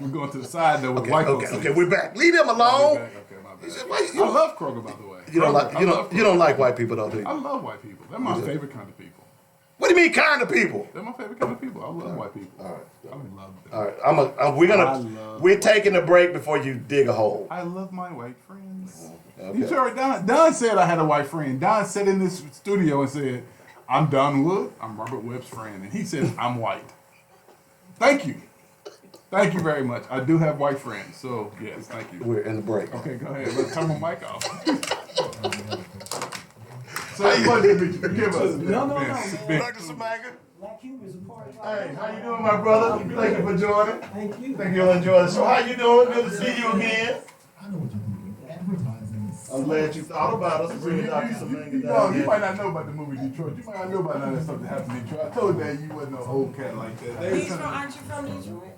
We're going to the side, though, with white folks. Okay, we're back. Leave them alone. Okay, my bad. I love Kroger, by the way. You don't like white people, though, do you? I love white people. They're my favorite kind of people. What do you mean, kind of people? They're my favorite kind of people. I love white people. All right. I love them. All right. We're taking a break before you dig a hole. I love my white friends. Okay. You sure? Don said I had a white friend. Don sat in this studio and said, "I'm Don Wood. I'm Robert Webb's friend," and he said, "I'm white." Thank you. Thank you very much. I do have white friends, so yes, thank you. We're in the break. Okay, go ahead. Let's turn my mic off. So what did you give us? No. Dr. Samaga. Black humor is a part of Hey, how you doing, my brother? Thank you for joining. Thank you. Think you'll enjoy the show. How you doing? Good to see you again. I know what you're thinking. Advertising. I'm glad you thought about us. Bringing Dr. Samaga You down might here. not know about the movie Detroit. You might not know about none of that stuff that happened in Detroit. I told Dad you wasn't no old cat like that. Aren't you from Detroit?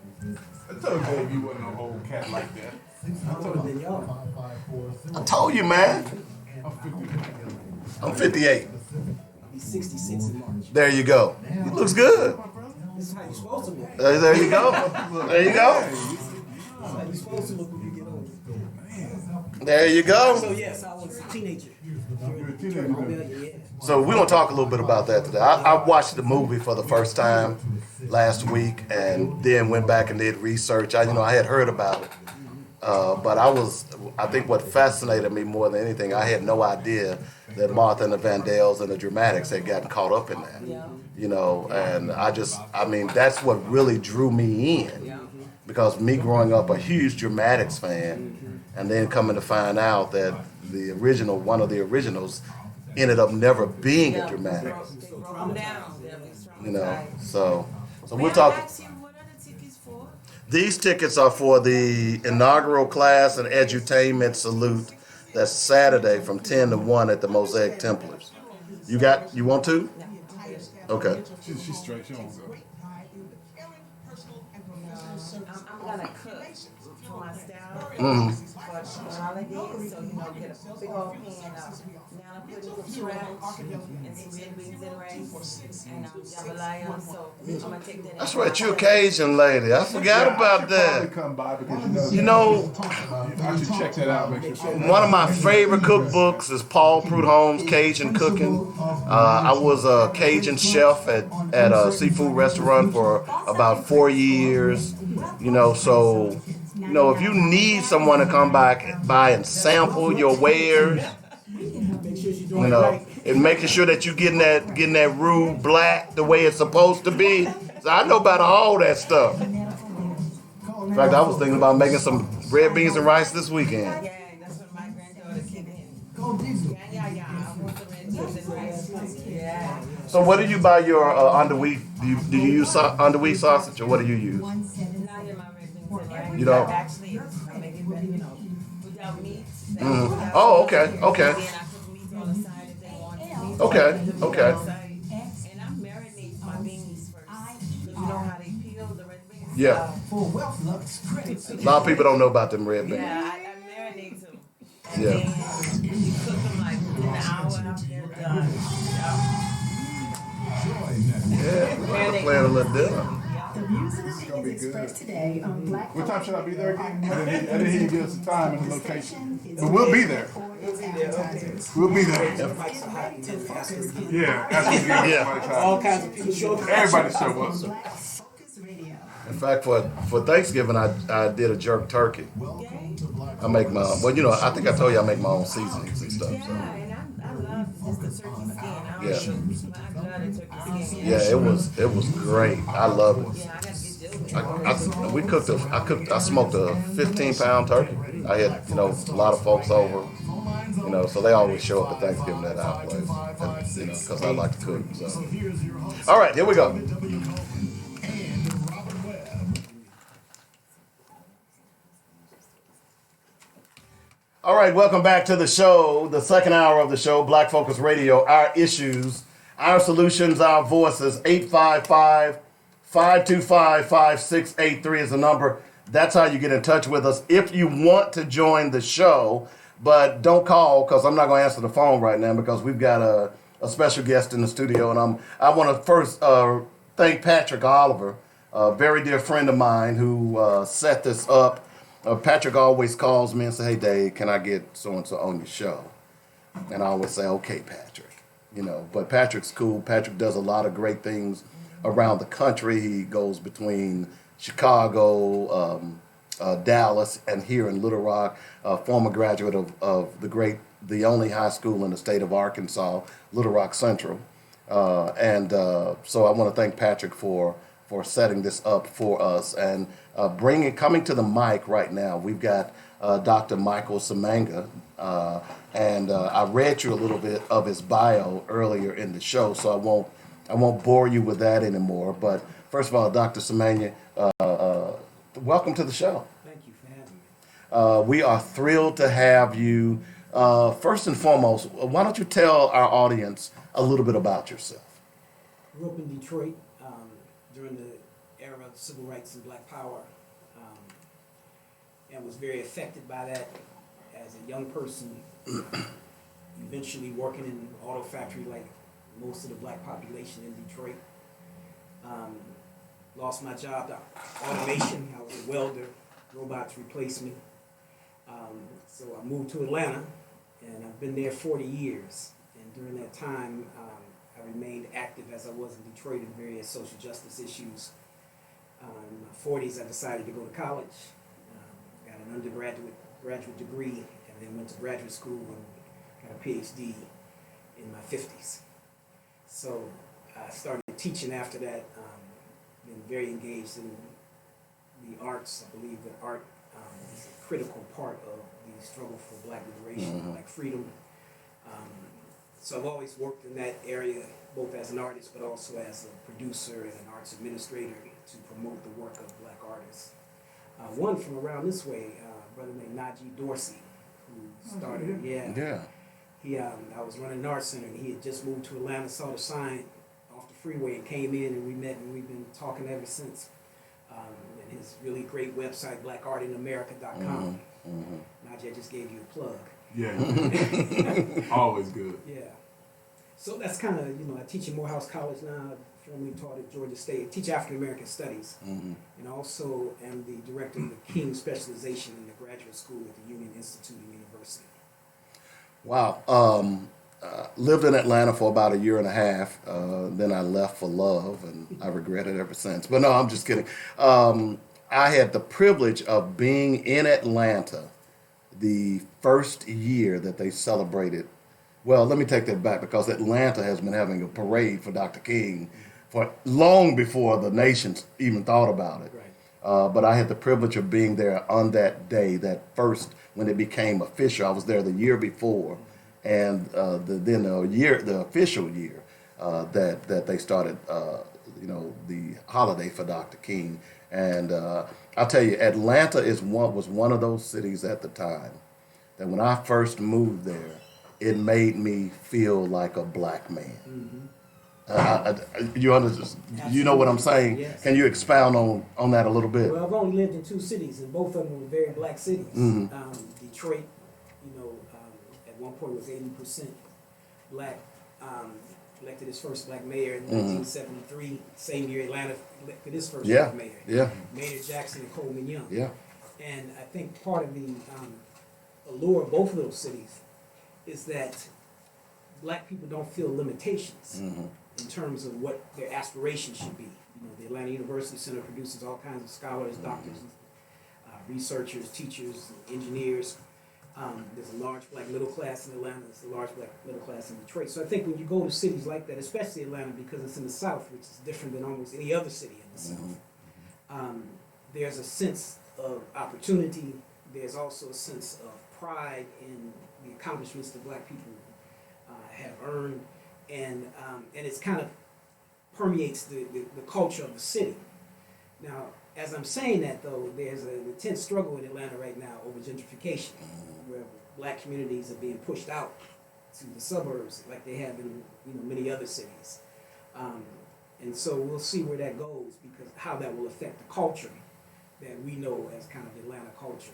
I told Dad you wasn't no old cat like that. I told you, man. I'm 58. He's 66 in March. There you go. He looks good. This is how you're supposed to look. There you go. There you go. This is how you're supposed to look when you get older. There you So go. yes, I was a teenager. Yeah. So we're going to talk a little bit about that today. I watched the movie for the first time last week and then went back and did research. I had heard about it. But I think what fascinated me more than anything, I had no idea that Martha and the Vandals and the Dramatics had gotten caught up in that. And that's what really drew me in. Because me growing up a huge Dramatics fan, and then coming to find out that one of the originals, ended up never being a Dramatic. So we'll talk. What are the tickets for? These tickets are for the inaugural class and edutainment salute. That's Saturday from 10 to 1 at the Mosaic Templars. You want to? Okay. She's straight. She don't go. I'm gonna cook for my staff Mm-hmm. for the holidays, so get a big old pan of now pudding from scratch and some red beans and rice and jambalaya. So I'm gonna take that. That's right, you're a Cajun lady. I forgot about Probably that. come by because I should check that out. Make sure. One of my favorite cookbooks is Paul Prudhomme's Cajun Cooking. I was a Cajun chef at a seafood restaurant for about 4 years. So if you need someone to come by and sample your wares, and making sure that you're getting that roux black the way it's supposed to be. So I know about all that stuff. In fact, I was thinking about making some red beans and rice this weekend. Yeah, that's what my granddaughter came in. Yeah. I want the red beans and rice. Yeah. So what do you buy your underwheat? Do you use underwheat sausage or what do you use? Not in my red beans and rice. You don't? Actually, I make it without meat. Oh, okay. Then I put meat on the side if they want meat. Okay. And I marinate my beans first. Because you know how they peel the red beans? Yeah. A lot of people don't know about them red beans. Yeah, I marinate them. And Yeah. then you cook them like within an hour after they're done. Yeah, we're going to play a little dinner. The views and opinions expressed today on Black What time should I be there again? I Focus didn't hear you give us the time and the location. But Radio we'll be there. or its advertisers. We'll be there. It's ready to focus on Yeah, that's what we Yeah. All kinds of people show up. Everybody show up. Black Focus Radio. In fact, for Thanksgiving, I did a jerk turkey. I make my own. Well, I think I told you I make my own seasonings and stuff. So. Yeah, and I love just the turkey skin. I Yeah. love the turkey skin. Yeah, it was great. I love it. Yeah, I gotta get to it. I smoked a 15-pound turkey. I had, a lot of folks over. You know, so they always show up at Thanksgiving at our place, and, you know, because I like to cook. So, all right, here we go. All right, welcome back to the show, the second hour of the show, Black Focus Radio, our issues, our solutions, our voices. 855-525-5683 is the number. That's how you get in touch with us if you want to join the show. But don't call, because I'm not going to answer the phone right now, because we've got a special guest in the studio. And I want to first thank Patrick Oliver, a very dear friend of mine who set this up. Patrick always calls me and says, "Hey, Dave, can I get so-and-so on your show?" And I always say, "Okay, Patrick." You know, but Patrick's cool. Patrick does a lot of great things around the country. He goes between Chicago, Dallas, and here in Little Rock. Former graduate of the only high school in the state of Arkansas, Little Rock Central. So I want to thank Patrick for setting this up for us and coming to the mic right now. We've got Dr. Michael Semanga, and I read you a little bit of his bio earlier in the show, so I won't bore you with that anymore. But first of all, Dr. Semanga, welcome to the show. Thank you for having me. We are thrilled to have you. First and foremost, why don't you tell our audience a little bit about yourself? Grew up in Detroit during the era of civil rights and black power, and was very affected by that as a young person, eventually working in an auto factory like most of the black population in Detroit. Lost my job to automation. I was a welder. Robots replaced me. So I moved to Atlanta, and I've been there 40 years. And during that time, I remained active as I was in Detroit in various social justice issues. In my 40s, I decided to go to college. Got an graduate degree, and then went to graduate school and got a PhD in my 50s. So I started teaching after that. Been very engaged in the arts. I believe that art is a critical part of the struggle for black liberation, black freedom. So I've always worked in that area, both as an artist, but also as a producer and an arts administrator to promote the work of black artists. One from around this way, a brother named Najee Dorsey, who started, I was running an art center, and he had just moved to Atlanta, saw the sign off the freeway and came in, and we met, and we've been talking ever since. And his really great website, blackartinamerica.com. Najee, I just gave you a plug. Yeah, always good. Yeah. So that's kind of, I teach at Morehouse College now. I formerly taught at Georgia State. I teach African American Studies. And also am the director of the King Specialization in the graduate school at the Union Institute of University. Wow. Lived in Atlanta for about a year and a half. Then I left for love, and I regret it ever since. But no, I'm just kidding. I had the privilege of being in Atlanta the first year that they celebrated. Well, let me take that back, because Atlanta has been having a parade for Dr. King for long before the nation even thought about it. Right. But I had the privilege of being there on that day, that first, when it became official. I was there the year before, and the official year that they started, the holiday for Dr. King. And I'll tell you, Atlanta was one of those cities at the time that when I first moved there, it made me feel like a black man. You know what I'm saying? Yes. Can you expound on that a little bit? Well, I've only lived in two cities, and both of them were very black cities. Detroit, at one point was 80% black. Elected his first black mayor in 1973. Same year, Atlanta elected his first black mayor. Yeah. Mayor Jackson and Coleman Young. Yeah. And I think part of the allure of both of those cities is that black people don't feel limitations in terms of what their aspirations should be. The Atlanta University Center produces all kinds of scholars, doctors, researchers, teachers, engineers. There's a large black middle class in Atlanta. There's a large black middle class in Detroit. So I think when you go to cities like that, especially Atlanta, because it's in the South, which is different than almost any other city in the South, there's a sense of opportunity. There's also a sense of pride in the accomplishments that black people have earned, and it's kind of permeates the culture of the city. Now, as I'm saying that, though, there's an intense struggle in Atlanta right now over gentrification, where black communities are being pushed out to the suburbs like they have in many other cities. And so we'll see where that goes, because how that will affect the culture that we know as kind of Atlanta culture.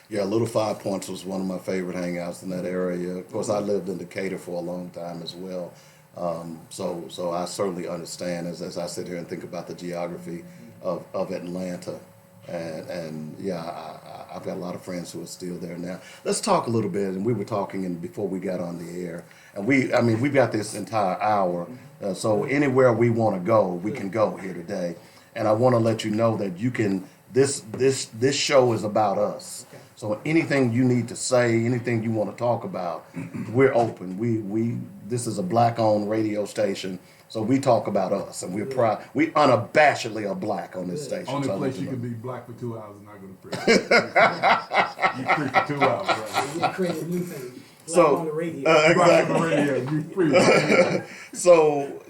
Yeah, Little Five Points was one of my favorite hangouts in that area. Of course, I lived in Decatur for a long time as well. So I certainly understand as I sit here and think about the geography of Atlanta. And yeah, I've got a lot of friends who are still there now. Let's talk a little bit, and we were talking before we got on the air. And we've got this entire hour, so anywhere we want to go, we can go here today. And I want to let you know that you can. This show is about us. Okay. So anything you need to say, anything you want to talk about, we're open. This is a black-owned radio station, so we talk about us, and we're proud. We unabashedly are black on this station. Only so place you can be black for 2 hours and not go to prison. You free for 2 hours, right? We'll create a new thing. Black So, on the radio. Black on the radio, you free. So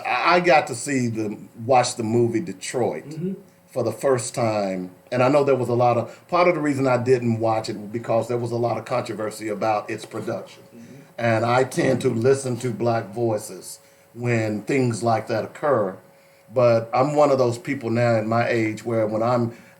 I got to watch the movie Detroit for the first time, and I know there was part of the reason I didn't watch it was because there was a lot of controversy about its production, and I tend to listen to black voices when things like that occur, but I'm one of those people now in my age where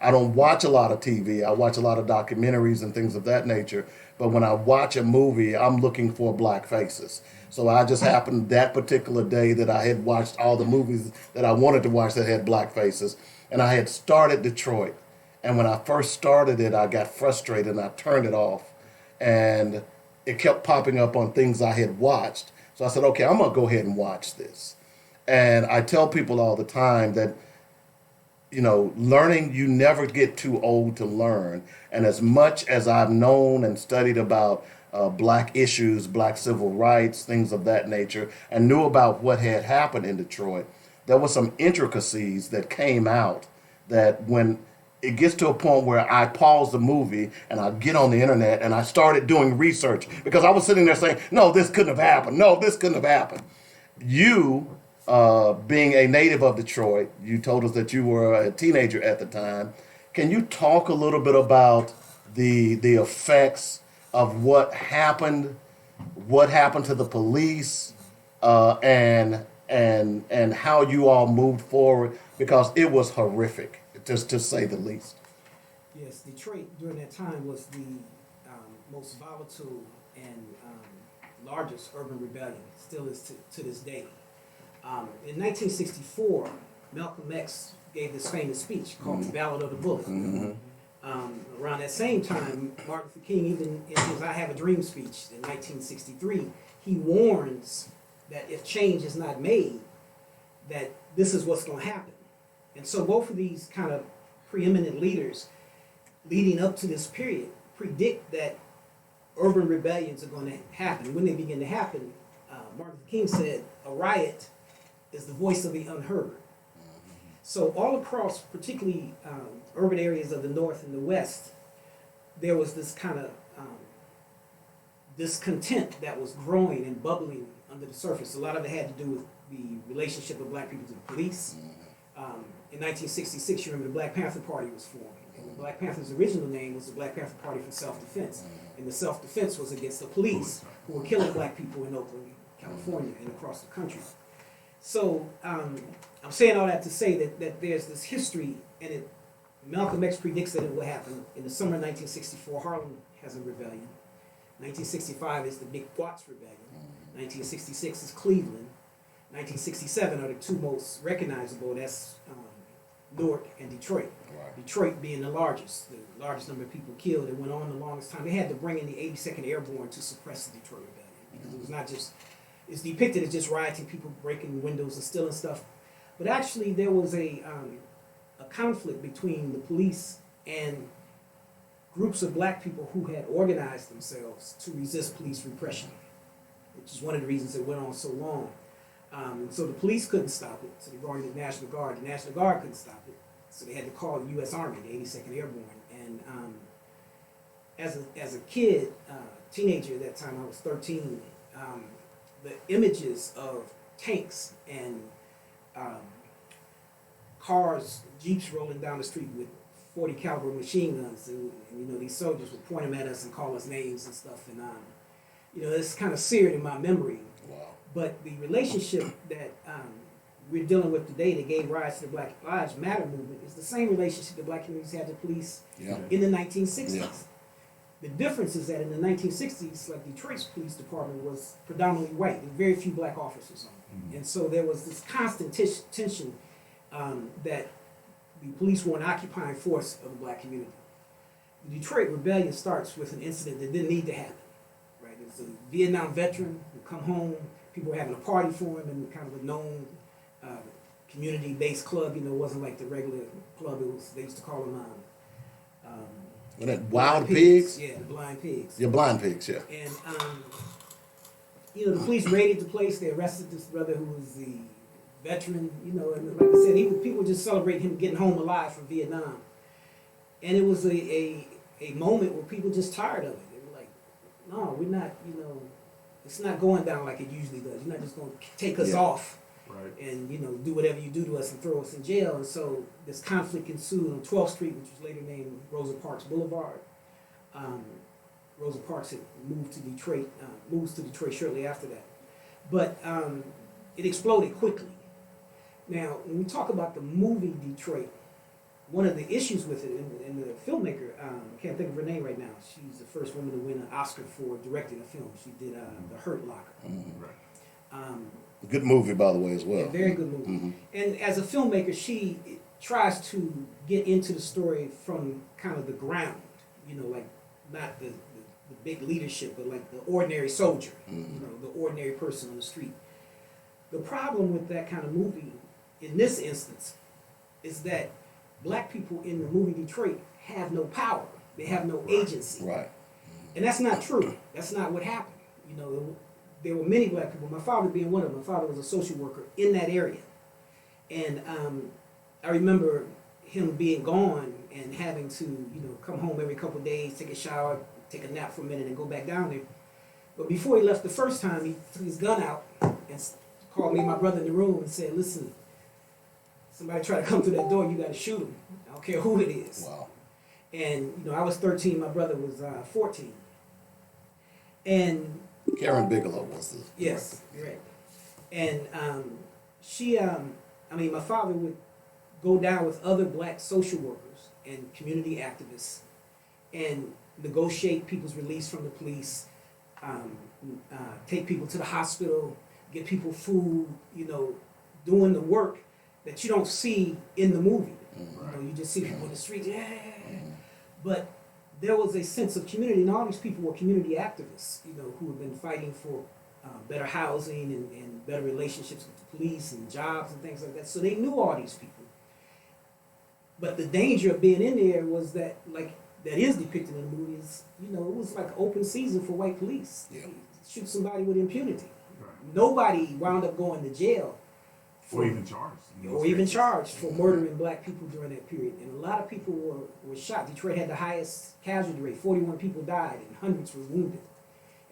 I don't watch a lot of TV, I watch a lot of documentaries and things of that nature. But when I watch a movie, I'm looking for black faces. So I just happened that particular day that I had watched all the movies that I wanted to watch that had black faces. And I had started Detroit. And when I first started it, I got frustrated and I turned it off. And it kept popping up on things I had watched. So I said, okay, I'm going to go ahead and watch this. And I tell people all the time that, learning, you never get too old to learn. And as much as I've known and studied about black issues, black civil rights, things of that nature, and knew about what had happened in Detroit, there were some intricacies that came out that when it gets to a point where I pause the movie and I get on the internet and I started doing research because I was sitting there saying, no, this couldn't have happened. No, this couldn't have happened. You, being a native of Detroit, you told us that you were a teenager at the time. Can you talk a little bit about the effects of what happened to the police, and how you all moved forward? Because it was horrific, just to say the least. Yes, Detroit during that time was the most volatile and largest urban rebellion, still is to this day. In 1964, Malcolm X gave this famous speech called The Ballad of the Bullet. Around that same time, Martin Luther King, even in his I Have a Dream speech in 1963, he warns that if change is not made, that this is what's going to happen. And so both of these kind of preeminent leaders leading up to this period predict that urban rebellions are going to happen. When they begin to happen, Martin Luther King said, a riot is the voice of the unheard. So all across, particularly urban areas of the North and the West, there was this kind of discontent that was growing and bubbling under the surface. A lot of it had to do with the relationship of black people to the police. In 1966, you remember the Black Panther Party was formed. And the Black Panther's original name was the Black Panther Party for Self-Defense. And the self-defense was against the police who were killing black people in Oakland, California, and across the country. So I'm saying all that to say that there's this history, and Malcolm X predicts that it will happen. In the summer of 1964, Harlem has a rebellion. 1965 is the Big Watts Rebellion. 1966 is Cleveland. 1967 are the two most recognizable. That's Newark and Detroit. Right. Detroit being the largest number of people killed. It went on the longest time. They had to bring in the 82nd Airborne to suppress the Detroit Rebellion because it was not just, it's depicted as just rioting, people breaking windows and stealing stuff. But actually there was a conflict between the police and groups of black people who had organized themselves to resist police repression, which is one of the reasons it went on so long. So the police couldn't stop it, so they brought in the National Guard. The National Guard couldn't stop it, so they had to call the U.S. Army, the 82nd Airborne. And as a kid, teenager at that time, I was 13. The images of tanks and cars, jeeps rolling down the street with 40 caliber machine guns, and you know, these soldiers would point them at us and call us names and stuff, and you know, it's kind of seared in my memory. Wow. But the relationship that we're dealing with today that gave rise to the Black Lives Matter movement is the same relationship the black communities had to police in the 1960s. Yeah. The difference is that in the 1960s, like Detroit's police department was predominantly white. There were very few black officers on it. And so there was this constant tension that the police were an occupying force of the black community. The Detroit Rebellion starts with an incident that didn't need to happen. Right? It was a Vietnam veteran who come home, people were having a party for him in kind of a known community-based club. You know, it wasn't like the regular club. It was, they used to call them And that Wild Pigs? Yeah, the Blind Pigs. Yeah, Blind Pigs, yeah. And, you know, the police raided the place. They arrested this brother who was the veteran, you know, and like I said, people just celebrating him getting home alive from Vietnam. And it was a moment where people just tired of it. They were like, no, we're not, you know, it's not going down like it usually does. You're not just going to take us off. Right. And, you know, do whatever you do to us and throw us in jail. And so this conflict ensued on 12th Street, which was later named Rosa Parks Boulevard. Rosa Parks had moved to Detroit, moves to Detroit shortly after that. But it exploded quickly. Now, when we talk about the movie Detroit, one of the issues with it, and the filmmaker, I can't think of her name right now. She's the first woman to win an Oscar for directing a film. She did The Hurt Locker. Right. Good movie, by the way, as well. Yeah, very good movie. And as a filmmaker, she tries to get into the story from kind of the ground, you know, like not the big leadership, but like the ordinary soldier, you know, the ordinary person on the street. The problem with that kind of movie, in this instance, is that black people in the movie Detroit have no power. They have no agency. Right. And that's not true. That's not what happened. You know, there were many black people, my father being one of them. My father was a social worker in that area. And I remember him being gone and having to, you know, come home every couple of days, take a shower, take a nap for a minute and go back down there. But before he left the first time, he took his gun out and called me and my brother in the room and said, listen, somebody try to come through that door, you got to shoot him. I don't care who it is. Wow. And, you know, I was 13, my brother was 14. And Karen Bigelow was the... Yes, right. And my father would go down with other black social workers and community activists and negotiate people's release from the police, take people to the hospital, get people food, you know, doing the work that you don't see in the movie. You know, you just see people in the street, but there was a sense of community, and all these people were community activists, you know, who have been fighting for better housing and better relationships with the police and jobs and things like that. So they knew all these people. But the danger of being in there was that, like, that is depicted in the movie is, you know, it was like open season for white police. Yeah. Shoot somebody with impunity. Right. Nobody wound up going to jail. Or even charged. Or even charged for murdering black people during that period. And a lot of people were shot. Detroit had the highest casualty rate. 41 people died and hundreds were wounded.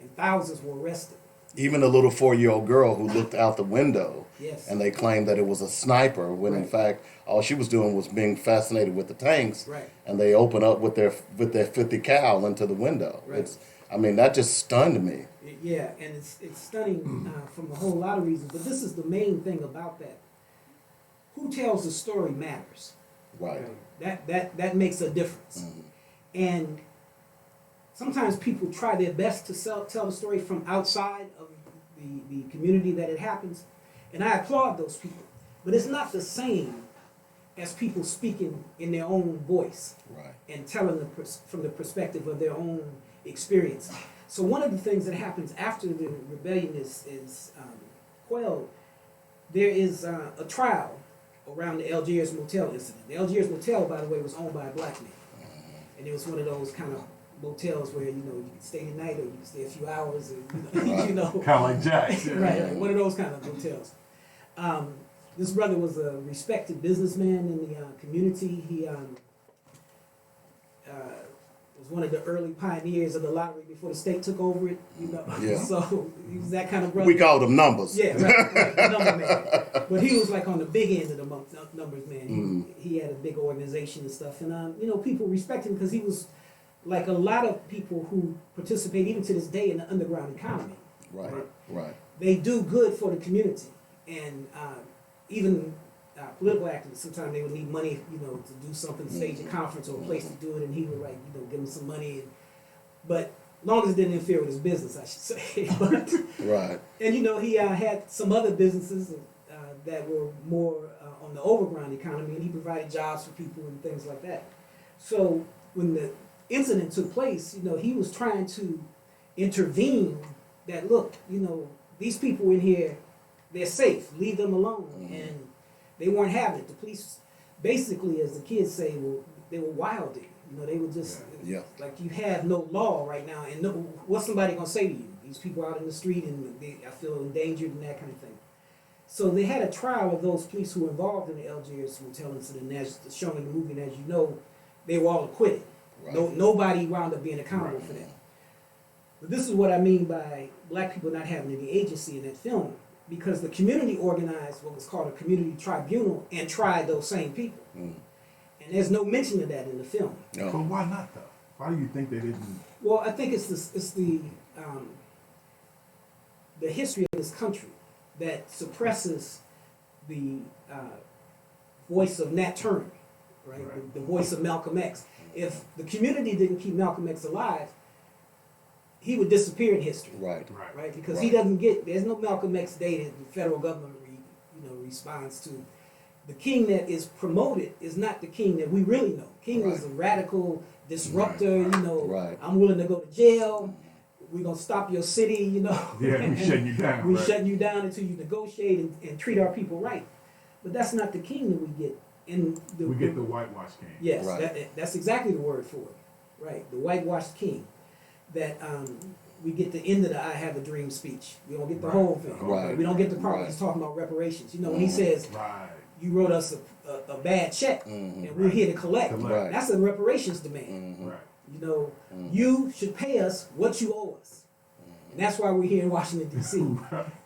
And thousands were arrested. Even a little 4-year-old girl who looked out the window, yes, and they claimed that it was a sniper, when in fact all she was doing was being fascinated with the tanks. Right. And they opened up with their 50 cal into the window. Right. That just stunned me. Yeah, and it's stunning from a whole lot of reasons. But this is the main thing about that. Who tells the story matters. Right. That makes a difference. And sometimes people try their best to tell the story from outside of the community that it happens. And I applaud those people. But it's not the same as people speaking in their own voice. Right. And telling from the perspective of their own experience. So one of the things that happens after the rebellion is quelled, there is a trial around the Algiers Motel incident. The Algiers Motel, by the way, was owned by a black man. And it was one of those kind of motels where, you know, you can stay the night or you can stay a few hours. And, you know, kind of like Jack's. Right, one of those kind of motels. This brother was a respected businessman in the community. He was was one of the early pioneers of the lottery before the state took over it. Yeah. So he was that kind of brother. We called them numbers. Yeah, right, the number man. But he was like on the big end of the numbers man. He had a big organization and stuff, and people respect him because he was like a lot of people who participate even to this day in the underground economy. Right. They do good for the community, and even political activists. Sometimes they would need money, to do something, stage a conference or a place to do it, and he would give them some money. But long as it didn't interfere with his business, I should say. But, Right. And he had some other businesses that were more on the overground economy, and he provided jobs for people and things like that. So when the incident took place, he was trying to intervene. That look, these people in here, they're safe. Leave them alone. And they weren't having it. The police, basically, as the kids say, they were wild. They were just like, you have no law right now, and what's somebody gonna say to you? These people out in the street, and I feel endangered and that kind of thing. So they had a trial of those police who were involved in the Algiers hotel incident. As shown in the movie, and as you know, they were all acquitted. Right. Nobody wound up being accountable for that. But this is what I mean by black people not having any agency in that film, because the community organized what was called a community tribunal and tried those same people. And there's no mention of that in the film. No. But why not, though? Why do you think they didn't? Well, I think it's the history of this country that suppresses the voice of Nat Turner, right? The voice of Malcolm X. If the community didn't keep Malcolm X alive, he would disappear in history. Right? Because he doesn't there's no Malcolm X Day that the federal government responds to. The king that is promoted is not the king that we really know. King was a radical disruptor, I'm willing to go to jail. We're going to stop your city, Yeah, we're shutting you down. We're shutting you down until you negotiate and treat our people right. But that's not the king that we get. We get the whitewashed king. Yes, that's exactly the word for it. Right, the whitewashed king. That we get the end of the I have a dream speech. We don't get the whole thing. Right. We don't get the part he's talking about reparations. When he says, you wrote us a bad check and we're here to collect. That's a reparations demand. You should pay us what you owe us. And that's why we're here in Washington, D.C. You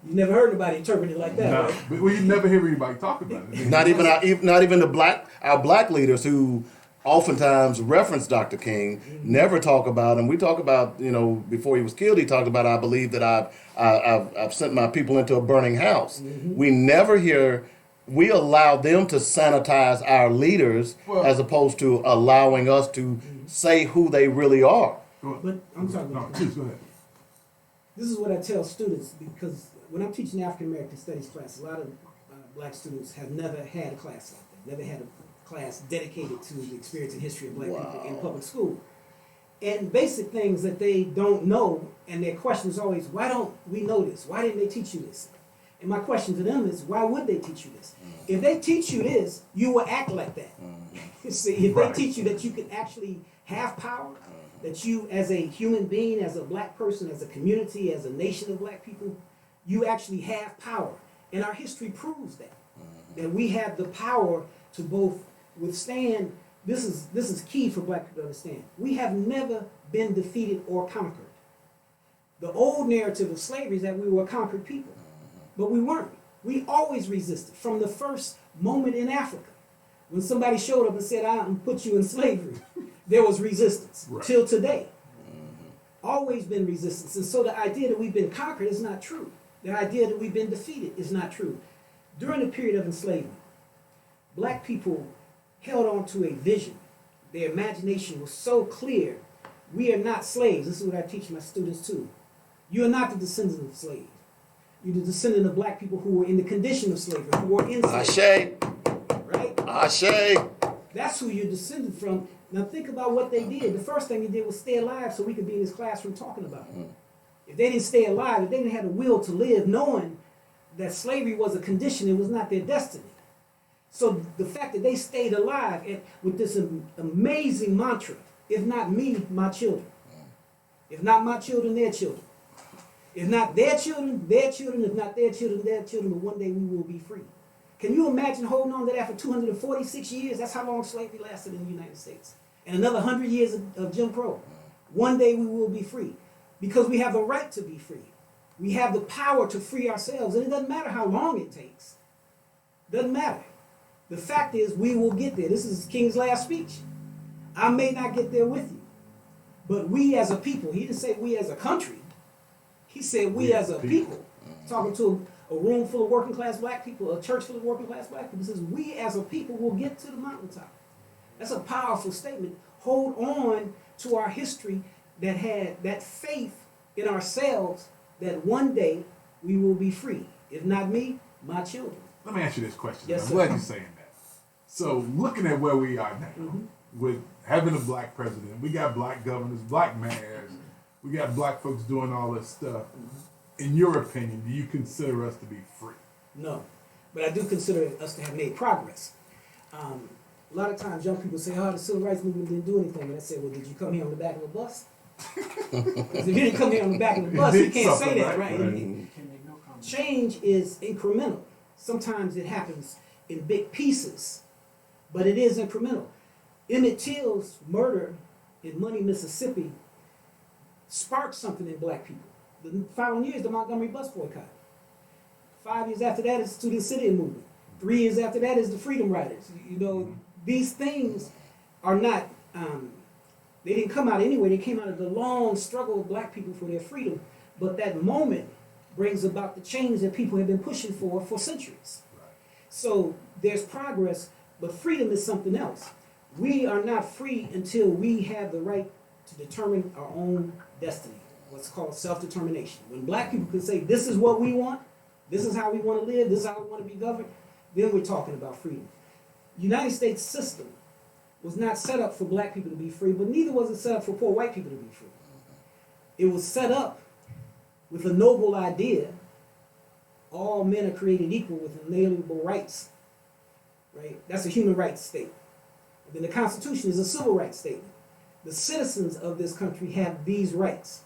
never heard anybody interpret it like that. No, right? but you never hear anybody talk about it. Not even our black leaders who oftentimes reference Dr. King never talk about him. We talk about, before he was killed, he talked about, I believe that I've sent my people into a burning house. We never hear. We allow them to sanitize our leaders as opposed to allowing us to say who they really are. But I'm sorry. No, please go ahead. This is what I tell students, because when I'm teaching African American Studies class, a lot of black students have never had a class like that, never had a class dedicated to the experience and history of black people in public school. And basic things that they don't know, and their question is always, why don't we know this? Why didn't they teach you this? And my question to them is, why would they teach you this? If they teach you this, you will act like that. See, if they teach you that you can actually have power, that you as a human being, as a black person, as a community, as a nation of black people, you actually have power. And our history proves that we have the power to both withstand. This is key for black people to understand. We have never been defeated or conquered. The old narrative of slavery is that we were conquered people, but we weren't. We always resisted from the first moment in Africa. When somebody showed up and said, "I'm gonna put you in slavery," there was resistance till today. Always been resistance. And so the idea that we've been conquered is not true. The idea that we've been defeated is not true. During the period of enslavement, black people held on to a vision. Their imagination was so clear. We are not slaves. This is what I teach my students too. You are not the descendant of slaves. You're the descendant of black people who were in the condition of slavery, who were in slavery. Right? Ashe. That's who you're descended from. Now think about what they did. The first thing they did was stay alive so we could be in this classroom talking about it. If they didn't stay alive, if they didn't have the will to live, knowing that slavery was a condition, it was not their destiny. So the fact that they stayed alive with this amazing mantra, if not me, my children. If not my children, their children. If not their children, their children. If not their children, their children. But one day we will be free. Can you imagine holding on to that for 246 years? That's how long slavery lasted in the United States. and another 100 years of Jim Crow. One day we will be free because we have the right to be free. We have the power to free ourselves, and it doesn't matter how long it takes. Doesn't matter. The fact is, we will get there. This is King's last speech. I may not get there with you, but we as a people, he didn't say we as a country, he said we as a people. Talking to a room full of working class black people, a church full of working class black people, he says we as a people will get to the mountaintop. That's a powerful statement. Hold on to our history that had that faith in ourselves that one day we will be free. If not me, my children. Let me ask you this question. Yes, I'm sir. glad you're saying that. So, looking at where we are now, with having a black president, we got black governors, black mayors, we got black folks doing all this stuff. In your opinion, do you consider us to be free? No, but I do consider us to have made progress. A lot of times young people say, oh, the civil rights movement didn't do anything. And I say, well, did you come here on the back of a bus? Because if you didn't come here on the back of the bus, you can't say that, right? Change is incremental. Sometimes it happens in big pieces, but it is incremental. Emmett Till's murder in Money, Mississippi sparked something in black people. The following year is the Montgomery bus boycott. 5 years after that is the Student City movement. 3 years after that is the Freedom Riders. You know, these things are not, they didn't come out anyway. They came out of the long struggle of black people for their freedom. But that moment brings about the change that people have been pushing for centuries. Right. So there's progress, but freedom is something else. We are not free until we have the right to determine our own destiny, what's called self-determination. When black people can say, this is what we want, this is how we want to live, this is how we want to be governed, then we're talking about freedom. United States system was not set up for black people to be free, but neither was it set up for poor white people to be free. It was set up with a noble idea: all men are created equal with inalienable rights. Right? That's a human rights statement. And then the Constitution is a civil rights statement. The citizens of this country have these rights.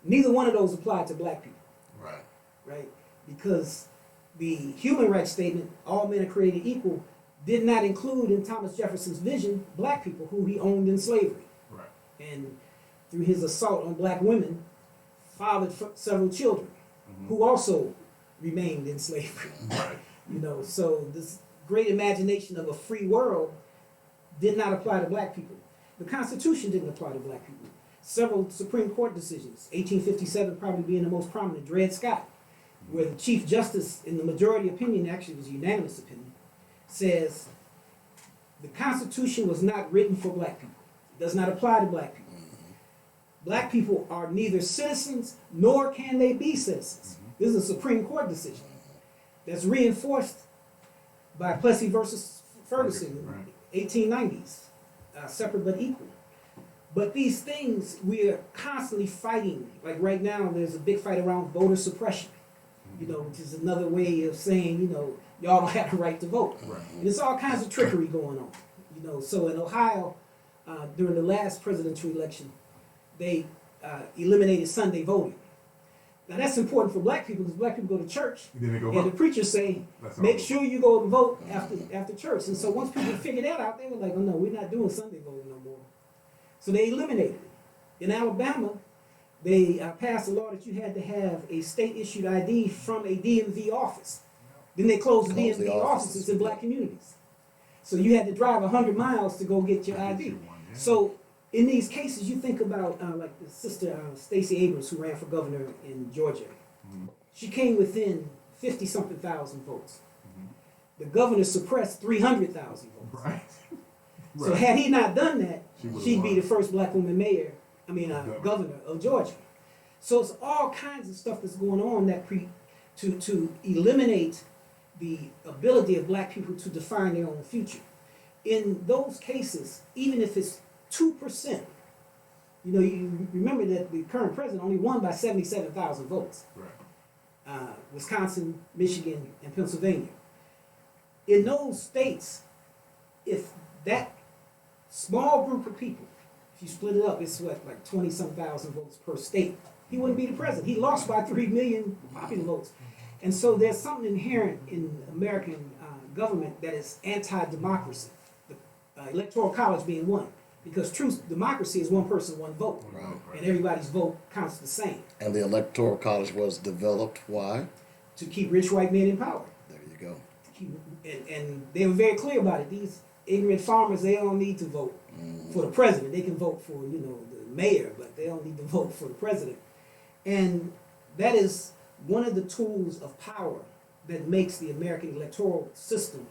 Neither one of those apply to black people. Right. Right? Because the human rights statement, all men are created equal, did not include in Thomas Jefferson's vision black people who he owned in slavery. Right. And through his assault on black women, fathered several children who also remained in slavery. Right. You know, so this great imagination of a free world did not apply to black people. The Constitution didn't apply to black people. Several Supreme Court decisions, 1857 probably being the most prominent, Dred Scott, where the Chief Justice, in the majority opinion, actually was a unanimous opinion, says the Constitution was not written for black people. It does not apply to black people. Black people are neither citizens nor can they be citizens. This is a Supreme Court decision that's reinforced by Plessy versus Ferguson, Right. 1890s, separate but equal. But these things we are constantly fighting. Like right now, there's a big fight around voter suppression, you know, which is another way of saying, you know, y'all don't have the right to vote. Right. And there's all kinds of trickery going on, you know. So in Ohio, during the last presidential election, they eliminated Sunday voting. Now that's important for black people because black people go to church Then they go and the vote. preachers say, That's all. make sure you go and vote after church. And so once people figured that out, they were like, oh no, we're not doing Sunday voting no more. So they eliminated it. In Alabama, they passed a law that you had to have a state-issued ID from a DMV office. Then they closed the Closed the DMV offices. offices in black communities. So you had to drive 100 miles to go get your ID. you one, yeah. So in these cases, you think about like the sister Stacey Abrams, who ran for governor in Georgia. She came within 50-something thousand votes. The governor suppressed 300,000 votes. Right. So had he not done that, She would've she'd be won. the first black woman Governor. governor of Georgia. So it's all kinds of stuff that's going on that to eliminate the ability of black people to define their own future. In those cases, even if it's 2%, you know, you remember that the current president only won by 77,000 votes. Right. Wisconsin, Michigan, and Pennsylvania. In those states, if that small group of people, if you split it up, it's what, like 20-some thousand votes per state, he wouldn't be the president. He lost by 3 million popular votes. And so there's something inherent in American government that is anti-democracy, the Electoral College being one. Because true democracy is one person, one vote. Right. And everybody's vote counts the same. And the Electoral College was developed, why? To keep rich white men in power. There you go. And they were very clear about it. These ignorant farmers, they don't need to vote for the president. They can vote for, the mayor, but they don't need to vote for the president. And that is one of the tools of power that makes the American electoral system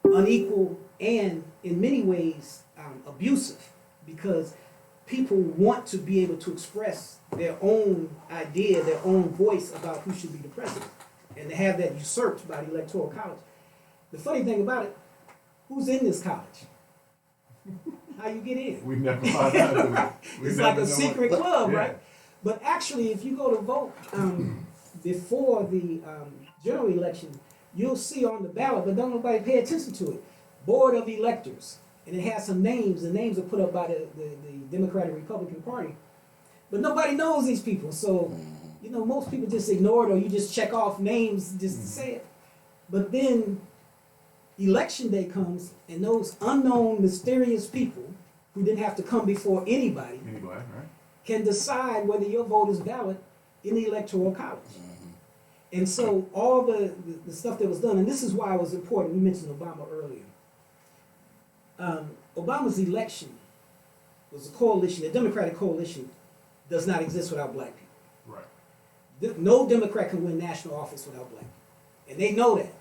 unequal and in many ways abusive, because people want to be able to express their own idea, their own voice about who should be the president, and to have that usurped by the Electoral College. The funny thing about it, who's in this college? How you get in? We never found out. It's like a secret club, right? But actually, if you go to vote before the general election, you'll see on the ballot, but don't nobody pay attention to it, Board of Electors. And it has some names. The names are put up by the Democratic Republican Party. But nobody knows these people. So, most people just ignore it, or you just check off names just to say it. But then election day comes, and those unknown, mysterious people who didn't have to come before anybody Right? can decide whether your vote is valid in the Electoral College. And so all the stuff that was done, and this is why it was important, we mentioned Obama earlier. Obama's election was a coalition, a Democratic coalition does not exist without black people. Right. No Democrat can win national office without black people. And they know that.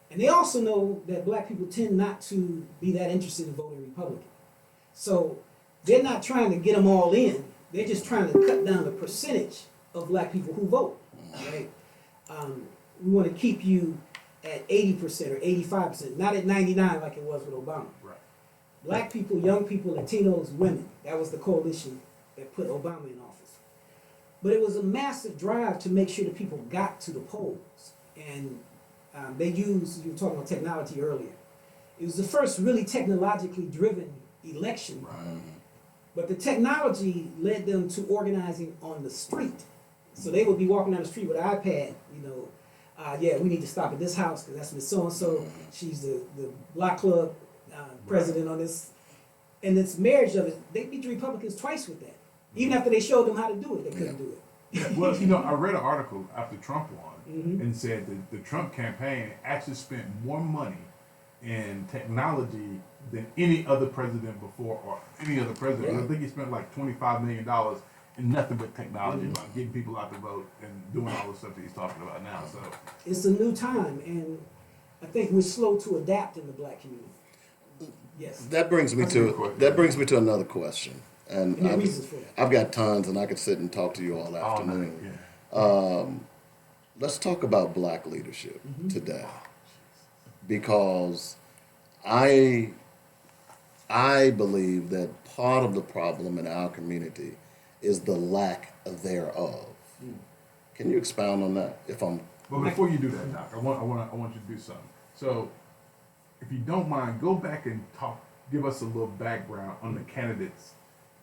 And they also know that black people tend not to be that interested in voting Republican. So they're not trying to get them all in. They're just trying to cut down the percentage of black people who vote. Right? We want to keep you at 80% or 85%, not at 99 like it was with Obama. Right. Black people, young people, Latinos, women. That was the coalition that put Obama in office. But it was a massive drive to make sure that people got to the polls. And they used, you were talking about technology earlier. It was the first really technologically driven election. Right. But the technology led them to organizing on the street. So they would be walking down the street with an iPad, we need to stop at this house because that's Miss So-and-so. She's the block club president on this. And this marriage of it, they beat the Republicans twice with that. Even after they showed them how to do it, they couldn't do it. Yeah, well, I read an article after Trump won and said that the Trump campaign actually spent more money in technology than any other president before, or any other president. Right. I think he spent like $25 million in nothing but technology, about getting people out to vote and doing all the stuff that he's talking about now. So It's a new time, and I think we're slow to adapt in the black community. Yes. That brings me to another question. And Any reasons for that? I've got tons, and I could sit and talk to you all afternoon. Let's talk about black leadership today, because I believe that part of the problem in our community is the lack thereof. Can you expound on that? But before you do that, Doc, I want you to do something. So, if you don't mind, go back and give us a little background on the candidates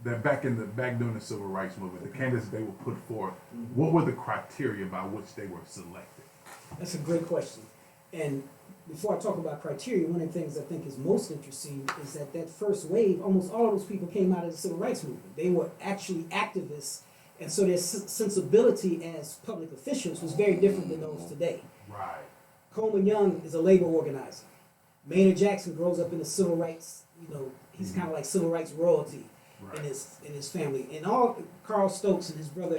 that back during the Civil Rights Movement, the candidates they were put forth. What were the criteria by which they were selected? That's a great question. And before I talk about criteria, one of the things I think is most interesting is that first wave, almost all of those people came out of the Civil Rights Movement. They were actually activists, and so their sensibility as public officials was very different than those today. Right. Coleman Young is a labor organizer. Maynard Jackson grows up in the civil rights, he's kind of like civil rights royalty in his family. And all Carl Stokes and his brother,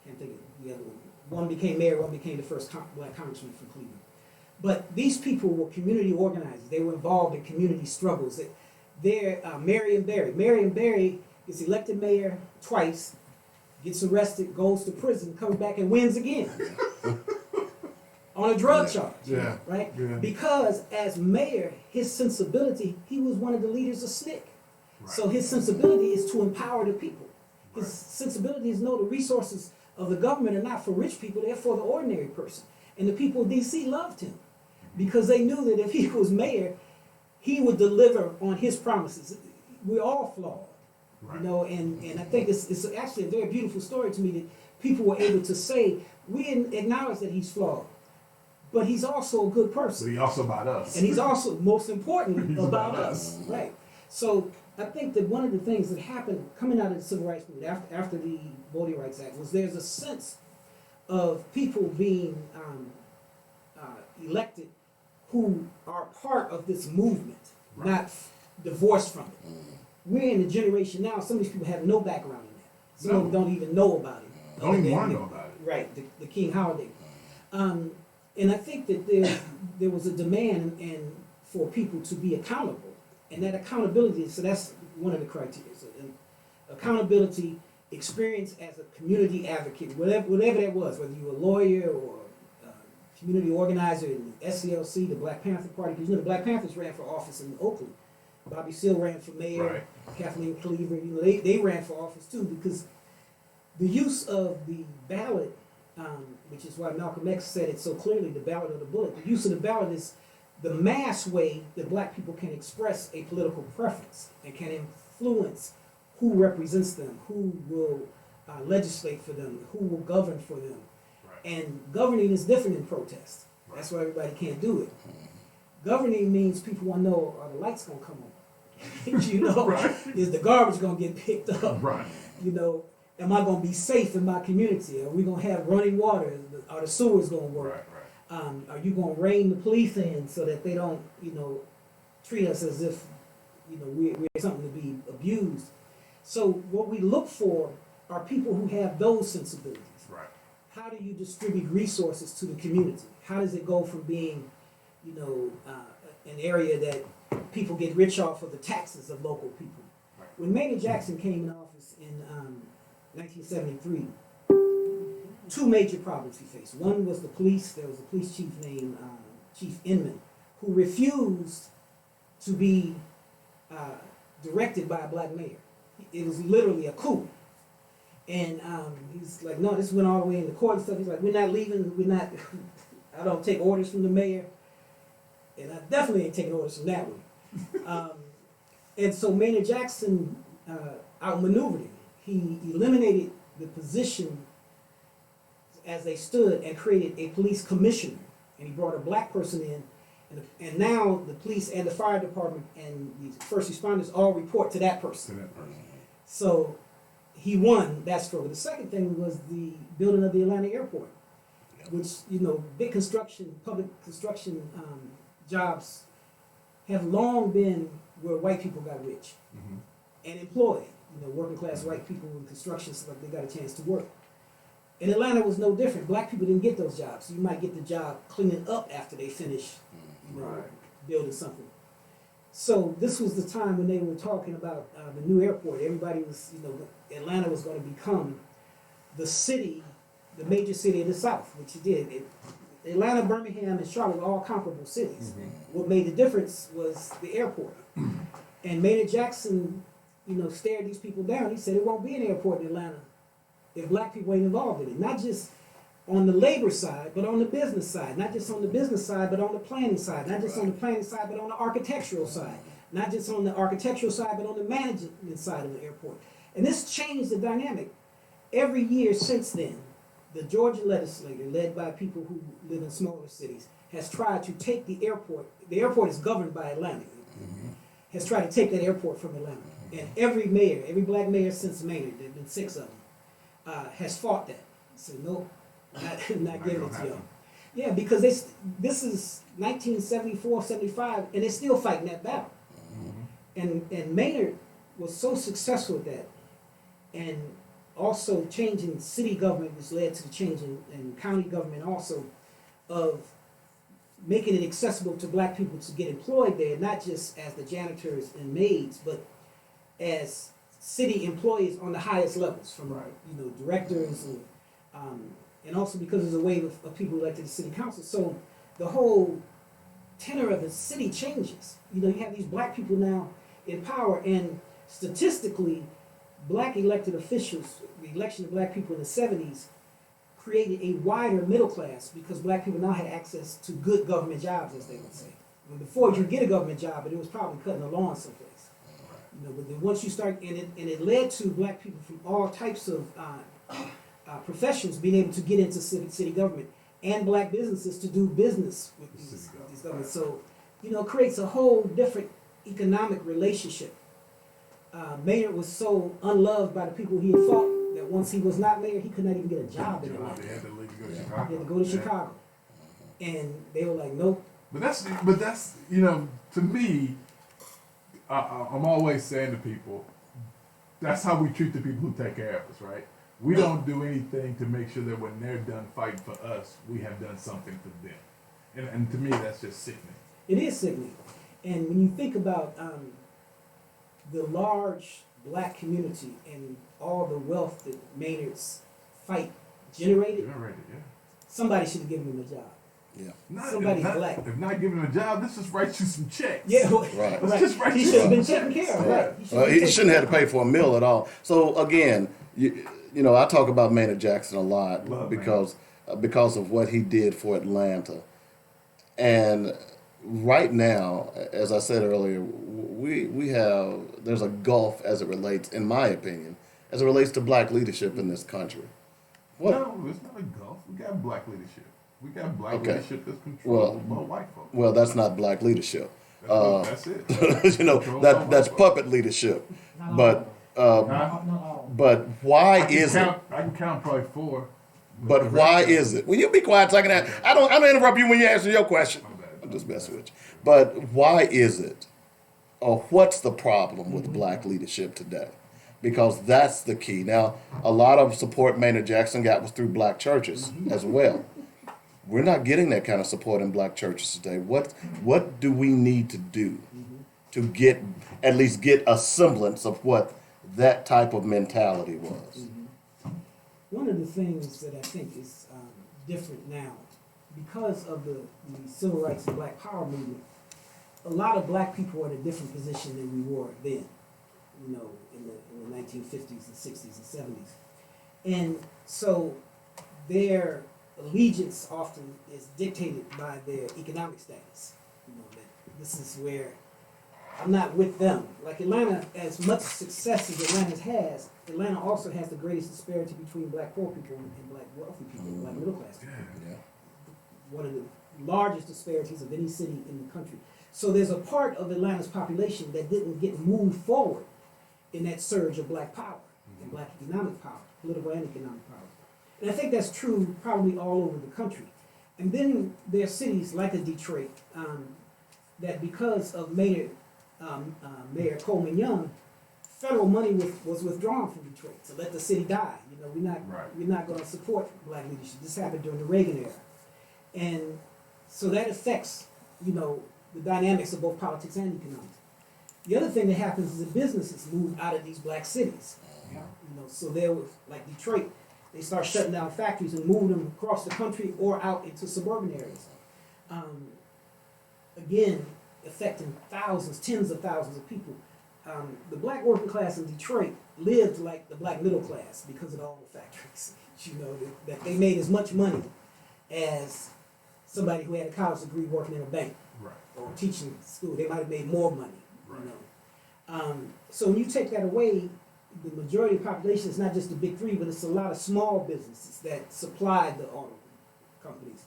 can't think of the other one. One became mayor, one became the first black congressman from Cleveland. But these people were community organizers. They were involved in community struggles. They're Marion Barry. Marion Barry is elected mayor twice, gets arrested, goes to prison, comes back and wins again. On a drug charge, right? Yeah. Because as mayor, his sensibility, he was one of the leaders of SNCC. Right. So his sensibility is to empower the people. His sensibility is know the resources of the government are not for rich people, they're for the ordinary person. And the people of D.C. loved him because they knew that if he was mayor, he would deliver on his promises. We're all flawed, and I think it's actually a very beautiful story to me that people were able to say, we acknowledge that he's flawed, but he's also a good But person. he also about us. And he's also, most important, He's about about us. Right. So I think that one of the things that happened coming out of the Civil Rights Movement after the Voting Rights Act was there's a sense of people being elected who are part of this movement, not divorced from it. We're in a generation now, some of these people have no background in that. Some of them don't even know about it. Don't even want to know about it. Right, the King Howard Day. And I think that there was a demand and for people to be accountable. And that accountability, so that's one of the criteria. So, accountability, experience as a community advocate, whatever that was, whether you were a lawyer or a community organizer in the SCLC, the Black Panther Party, because the Black Panthers ran for office in Oakland. Bobby Seale ran for mayor, Right. Kathleen Cleaver, they ran for office too, because the use of the ballot, which is why Malcolm X said it so clearly, the ballot or the bullet, the use of the ballot is the mass way that black people can express a political preference and can influence who represents them, who will legislate for them, who will govern for them. Right. And governing is different than protest. That's why everybody can't do it. Governing means people want to know, are the lights going to come on? You know, Right. is the garbage going to get picked up? Right. You know, am I going to be safe in my community? Are we going to have running water? Are the sewers going to work? Right. Are you going to rein the police in so that they don't, you know, treat us as if, you know, we're something to be abused? So what we look for are people who have those sensibilities. Right. How do you distribute resources to the community? How does it go from being, you know, an area that people get rich off of the taxes of local people? Right. When Maynard Jackson came in office in 1973, two major problems he faced. One was the police. There was a police chief named Chief Inman who refused to be directed by a black mayor. It was literally a coup. And he's like, no, this went all the way in the court and stuff. He's like, we're not leaving, I don't take orders from the mayor. And I definitely ain't taking orders from that one. And so Maynard Jackson outmaneuvered him. He eliminated the position as they stood and created a police commissioner. And he brought a black person in. And now the police and the fire department and the first responders all report to that person. To that person. So he won that struggle. The second thing was the building of the Atlanta airport, which, you know, big construction, public construction jobs have long been where white people got rich and employed. You know, working class white people in construction, so like they got a chance to work. And Atlanta was no different. Black people didn't get those jobs. You might get the job cleaning up after they finish, you know, building something. So this was the time when they were talking about the new airport. Everybody was, you know, Atlanta was going to become the city, the major city of the South, which it did. Atlanta, Birmingham, and Charlotte were all comparable cities. What made the difference was the airport. And Maynard Jackson, you know, stared these people down. He said, it won't be an airport in Atlanta if black people ain't involved in it. Not just on the labor side, but on the business side. Not just on the business side, but on the planning side. Not just on the planning side, but on the architectural side. Not just on the architectural side, but on the management side of the airport. And this changed the dynamic. Every year since then, the Georgia legislature, led by people who live in smaller cities, has tried to take the airport. The airport is governed by Atlanta. Has tried to take that airport from Atlanta. And every mayor, every black mayor since Maynard, there have been 6 of them, has fought that. So no, not giving it to y'all. Yeah, because this is 1974, 75, and they're still fighting that battle. And Maynard was so successful at that, and also changing city government, which led to the change in county government also, of making it accessible to black people to get employed there, not just as the janitors and maids, but as city employees on the highest levels, from you know, directors and also because there's a wave of people elected to city council. So the whole tenor of the city changes. You know, you have these black people now in power, and statistically, black elected officials, the election of black people in the 70s, created a wider middle class because black people now had access to good government jobs, as they would say. When before you could get a government job, but it was probably cutting the lawn someplace. You know, but then once you start, and it led to black people from all types of professions being able to get into city government and black businesses to do business with these governments. So, it creates a whole different economic relationship. Maynard was so unloved by the people he had fought that once he was not mayor, he could not even get a job in Atlanta. They had to leave to go to He Chicago. had to go to Chicago. And they were like, nope. But that's to me, I'm always saying to people, that's how we treat the people who take care of us, right? We don't do anything to make sure that when they're done fighting for us, we have done something for them. And to me, that's just sickening. It is sickening. And when you think about the large black community and all the wealth that Maynard's fight generated, somebody should have given him a job. Yeah. Somebody's black. If not giving him a job, let's just write you some checks. Yeah, Right. Right. Just write He you should have some been taken checks. care of. Right. He shouldn't have to pay for a meal at all. So again, I talk about Maynard Jackson a lot because of what he did for Atlanta. And right now, as I said earlier, there's a gulf as it relates, in my opinion, as it relates to black leadership in this country. No, it's not a gulf. We got black leadership. We got black leadership that's controlled by white folks. Well, that's not black leadership. That's it. That's puppet leadership. But why is it? I can count probably 4. But why is it? Will you be quiet so I can ask? I don't interrupt you when you answer your question. I'm just messing with you. But why is it? Or what's the problem with black leadership today? Because that's the key. Now, a lot of support Maynard Jackson got was through black churches as well. We're not getting that kind of support in black churches today. What do we need to do to at least get a semblance of what that type of mentality was? One of the things that I think is different now, because of the civil rights and black power movement, a lot of black people are in a different position than we were then, in the 1950s and 60s and 70s. And so their allegiance often is dictated by their economic status. That this is where I'm not with them. Like Atlanta, as much success as Atlanta has, Atlanta also has the greatest disparity between black poor people and black wealthy people, and black middle class people. Yeah. One of the largest disparities of any city in the country. So there's a part of Atlanta's population that didn't get moved forward in that surge of black power and black economic power, political and economic power. And I think that's true probably all over the country. And then there are cities like a Detroit that because of Mayor Coleman Young, federal money was withdrawn from Detroit to let the city die. We're not going to support black leadership. This happened during the Reagan era. And so that affects, the dynamics of both politics and economics. The other thing that happens is that businesses move out of these black cities. So there was, like Detroit, they start shutting down factories and moving them across the country or out into suburban areas. Again, affecting thousands, tens of thousands of people. The black working class in Detroit lived like the black middle class because of all the factories. That they made as much money as somebody who had a college degree working in a bank or teaching school. They might have made more money. So when you take that away, the majority of the population is not just the big three, but it's a lot of small businesses that supply the auto companies.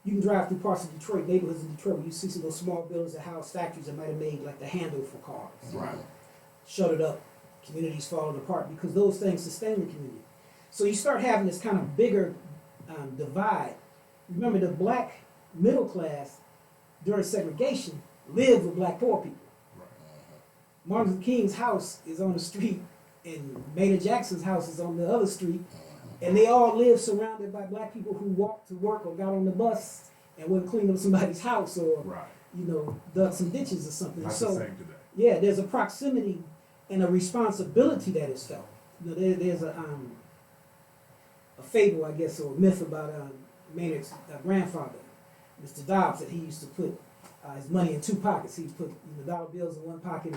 You can drive through parts of Detroit, neighborhoods in Detroit, where you see some of those small buildings that house factories that might have made like the handle for cars. Shuttered up, communities falling apart because those things sustain the community. So you start having this kind of bigger divide. Remember, the black middle class during segregation lived with black poor people. Martin Luther King's house is on the street, and Maynard Jackson's house is on the other street, and they all lived surrounded by black people who walked to work or got on the bus and went clean up somebody's house or dug some ditches or something. Not so the same today. yeah, there's a proximity and a responsibility that is felt. There's a fable, I guess, or a myth about Maynard's grandfather, Mr. Dobbs, that he used to put his money in two pockets. He put dollar bills in one pocket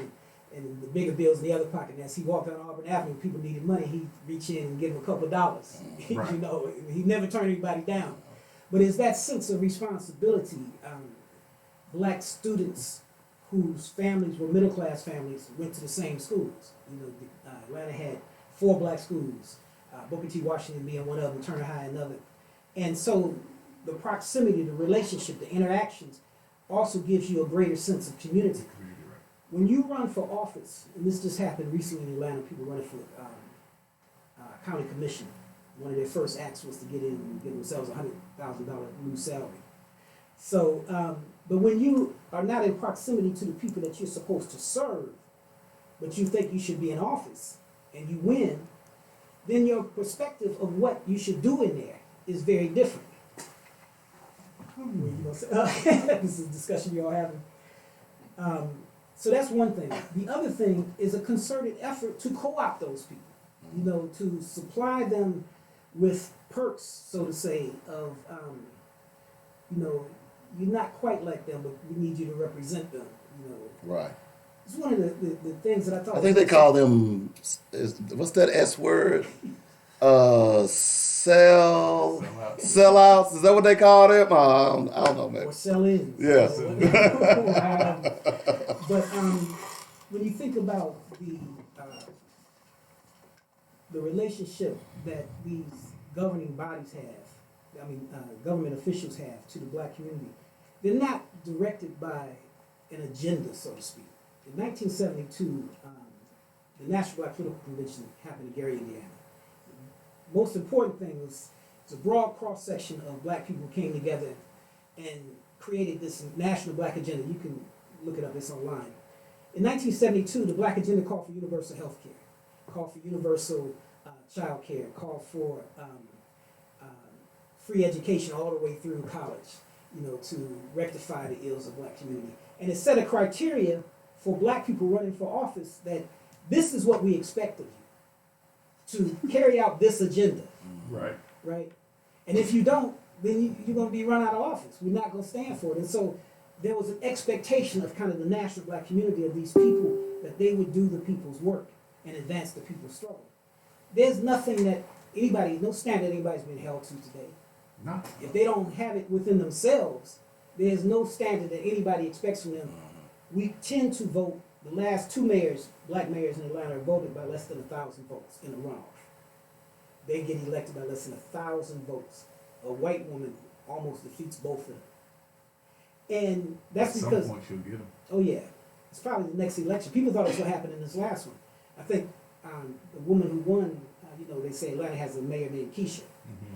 and the bigger bills in the other pocket. And as he walked down Auburn Avenue, people needed money, he'd reach in and give them a couple of dollars. He never turned anybody down. But it's that sense of responsibility. Black students whose families were middle class families went to the same schools. Atlanta had 4 black schools, Booker T. Washington being one of them, Turner High another. And so the proximity, the relationship, the interactions also gives you a greater sense of community. When you run for office, and this just happened recently in Atlanta, people running for county commission. One of their first acts was to get in and give themselves a $100,000 new salary. So, but when you are not in proximity to the people that you're supposed to serve, but you think you should be in office, and you win, then your perspective of what you should do in there is very different. This is a discussion you're all having. So that's one thing. The other thing is a concerted effort to co-opt those people, to supply them with perks, so to say, of, you're not quite like them, but we need you to represent them, Right. It's one of the things that I thought. I think they call them, what's that S word? Sellouts. Is that what they call them? I don't know, man. Or sell-ins. Yes. But when you think about the relationship that these governing bodies have, government officials have to the black community, they're not directed by an agenda, so to speak. In 1972, the National Black Political Convention happened in Gary, Indiana. The most important thing was a broad cross-section of black people came together and created this national black agenda. You can look it up, it's online. In 1972, the black agenda called for universal health care, called for universal child care, called for free education all the way through college, to rectify the ills of black community. And it set a criteria for black people running for office that this is what we expect of you, to carry out this agenda. Right. Right? And if you don't, then you're going to be run out of office. We're not going to stand for it. And so there was an expectation of kind of the national black community of these people that they would do the people's work and advance the people's struggle. There's nothing that no standard anybody's been held to today. No. If they don't have it within themselves, there's no standard that anybody expects from them. We tend to vote, the last two mayors, black mayors in Atlanta, are voted by less than 1,000 votes in a runoff. They get elected by less than 1,000 votes. A white woman almost defeats both of them. And that's At because... some point she'll get them. Oh yeah. It's probably the next election. People thought it was what happened in this last one. I think the woman who won, they say Atlanta has a mayor named Keisha. Mm-hmm.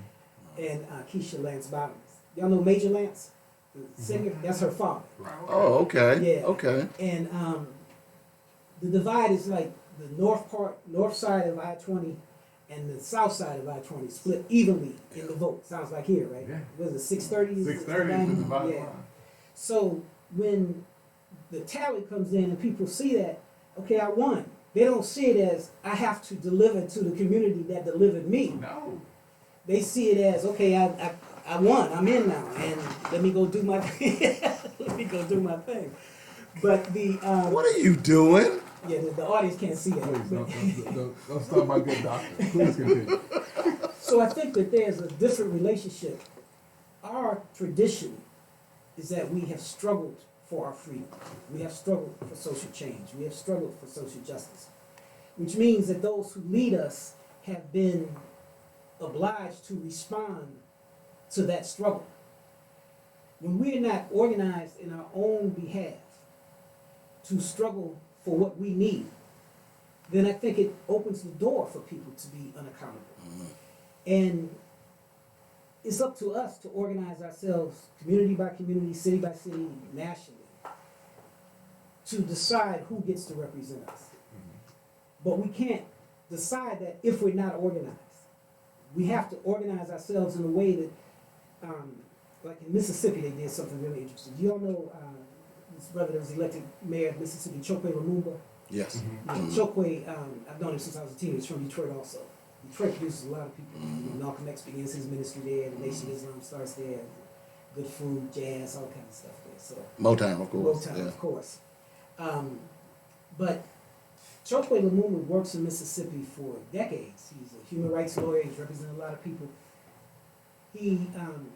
And Keisha Lance Bottoms. Y'all know Major Lance? The singer? That's her father. Right. Oh, okay. Yeah. Okay. And the divide is like the north side of I-20 and the south side of I-20 split evenly in the vote. Sounds like here, right? Yeah. Was it 630? 630 is the bottom line. So when the tally comes in and people see that, okay, I won. They don't see it as I have to deliver to the community that delivered me. No. They see it as, okay, I won. I'm in now, and let me go do my let me go do my thing. But the What are you doing? yeah, the audience can't see that. Please, don't stop my good doctor. Please continue. So I think that there's a different relationship. Our tradition is that we have struggled for our freedom. We have struggled for social change. We have struggled for social justice, which means that those who lead us have been obliged to respond to that struggle. When we're not organized in our own behalf to struggle for what we need, then I think it opens the door for people to be unaccountable. Mm-hmm. And it's up to us to organize ourselves, community by community, city by city, nationally, to decide who gets to represent us. Mm-hmm. But we can't decide that if we're not organized. We have to organize ourselves in a way that, like in Mississippi, they did something really interesting. You all know this brother that was elected mayor of Mississippi, Chokwe Lumumba? Yes. Mm-hmm. Chokwe, I've known him since I was a teenager. He's from Detroit also. Detroit produces a lot of people. Malcolm X begins his ministry there. The Nation of Islam starts there. Good food, jazz, all kinds of stuff there. So Motown, of course. Motown, of course. But Chokwe Lumumba works in Mississippi for decades. He's a human rights lawyer. He's represented a lot of people. He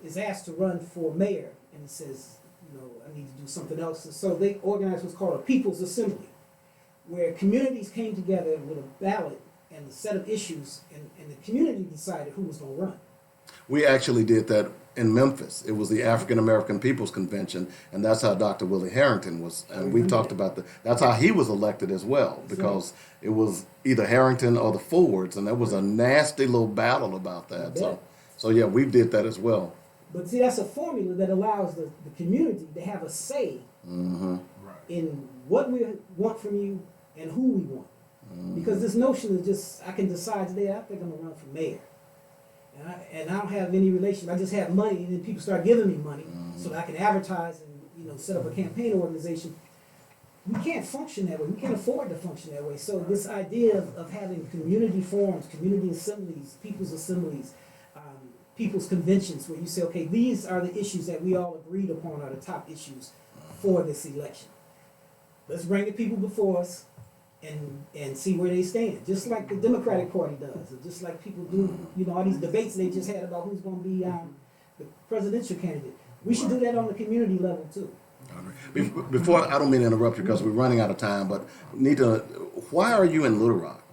is asked to run for mayor, and he says, I need to do something else. And so they organized what's called a People's Assembly, where communities came together with a ballot and a set of issues, and the community decided who was going to run. We actually did that in Memphis. It was the African American People's Convention, and that's how Dr. Willie Harrington was. And we talked about that's how he was elected as well, because it was either Harrington or the Fords, and there was a nasty little battle about that. So yeah, we did that as well. But see, that's a formula that allows the community to have a say in what we want from you and who we want. Because this notion of just, I can decide today, I think I'm going to run for mayor. And I don't have any relation. I just have money, and then people start giving me money so that I can advertise and set up a campaign organization. We can't function that way. We can't afford to function that way. So this idea of having community forums, community assemblies, people's conventions, where you say, okay, these are the issues that we all agreed upon are the top issues for this election. Let's bring the people before us and see where they stand, just like the Democratic Party does, or just like people do, all these debates they just had about who's going to be the presidential candidate. We should do that on the community level too. Before, I don't mean to interrupt you because we're running out of time, but why are you in Little Rock?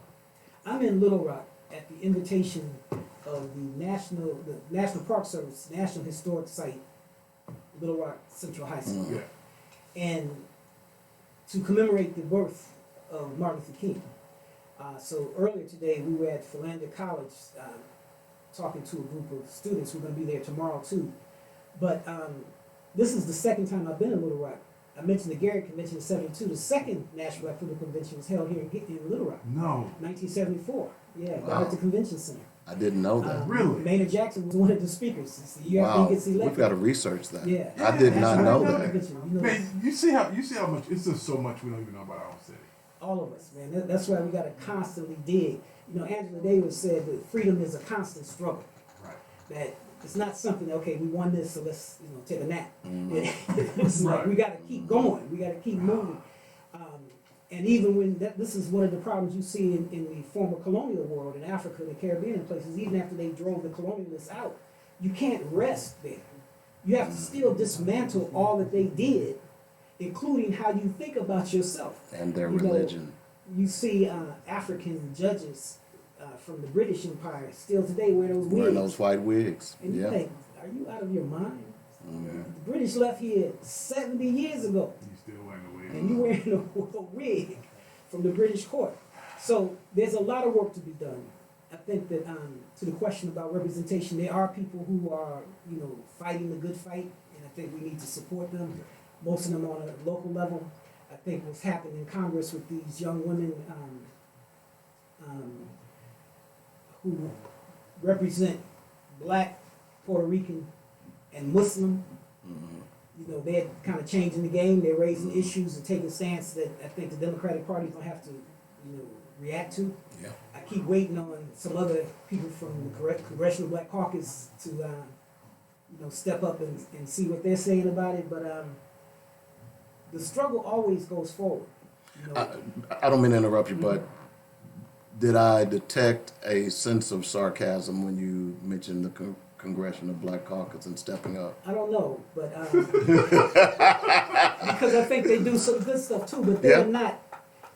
I'm in Little Rock at the invitation of the National Park Service, National Historic Site, Little Rock Central High School, and to commemorate the birth of Martin Luther King. So earlier today, we were at Philander College talking to a group of students. We're going to be there tomorrow too. But this is the second time I've been in Little Rock. I mentioned the Gary Convention in '72. The second National Black Political Convention was held here in Little Rock. No. 1974. Yeah, right at the convention center. I didn't know that. Really? Maynard Jackson was one of the speakers. It's the year after he gets elected. We've got to research that. Yeah. I did not know that. Man, you see how much, it's just so much we don't even know about our own city. All of us, man. That's why we got to constantly dig. Angela Davis said that freedom is a constant struggle. Right. That it's not something, okay, we won this, so let's take a nap. It's like we got to keep going. We got to keep moving. And even when this is one of the problems you see in the former colonial world, in Africa, the Caribbean, and places, even after they drove the colonialists out, you can't rest there. You have to still dismantle all that they did, including how you think about yourself. And their religion. You see African judges from the British Empire still today wear those wigs. Wearing those white wigs. And you think, are you out of your mind? The British left here 70 years ago. You still wearing the wig. And you wearing a wig from the British court. So there's a lot of work to be done. I think that to the question about representation, there are people who are, fighting the good fight, and I think we need to support them. Most of them on a local level. I think what's happened in Congress with these young women who represent Black, Puerto Rican, and Muslim, they're kind of changing the game. They're raising issues and taking stance that I think the Democratic Party don't have to, react to. Yeah. I keep waiting on some other people from the Congressional Black Caucus to, step up and see what they're saying about it. But the struggle always goes forward. I don't mean to interrupt you, but did I detect a sense of sarcasm when you mentioned the Congressional Black Caucus and stepping up? I don't know, but because I think they do some good stuff too, but they're not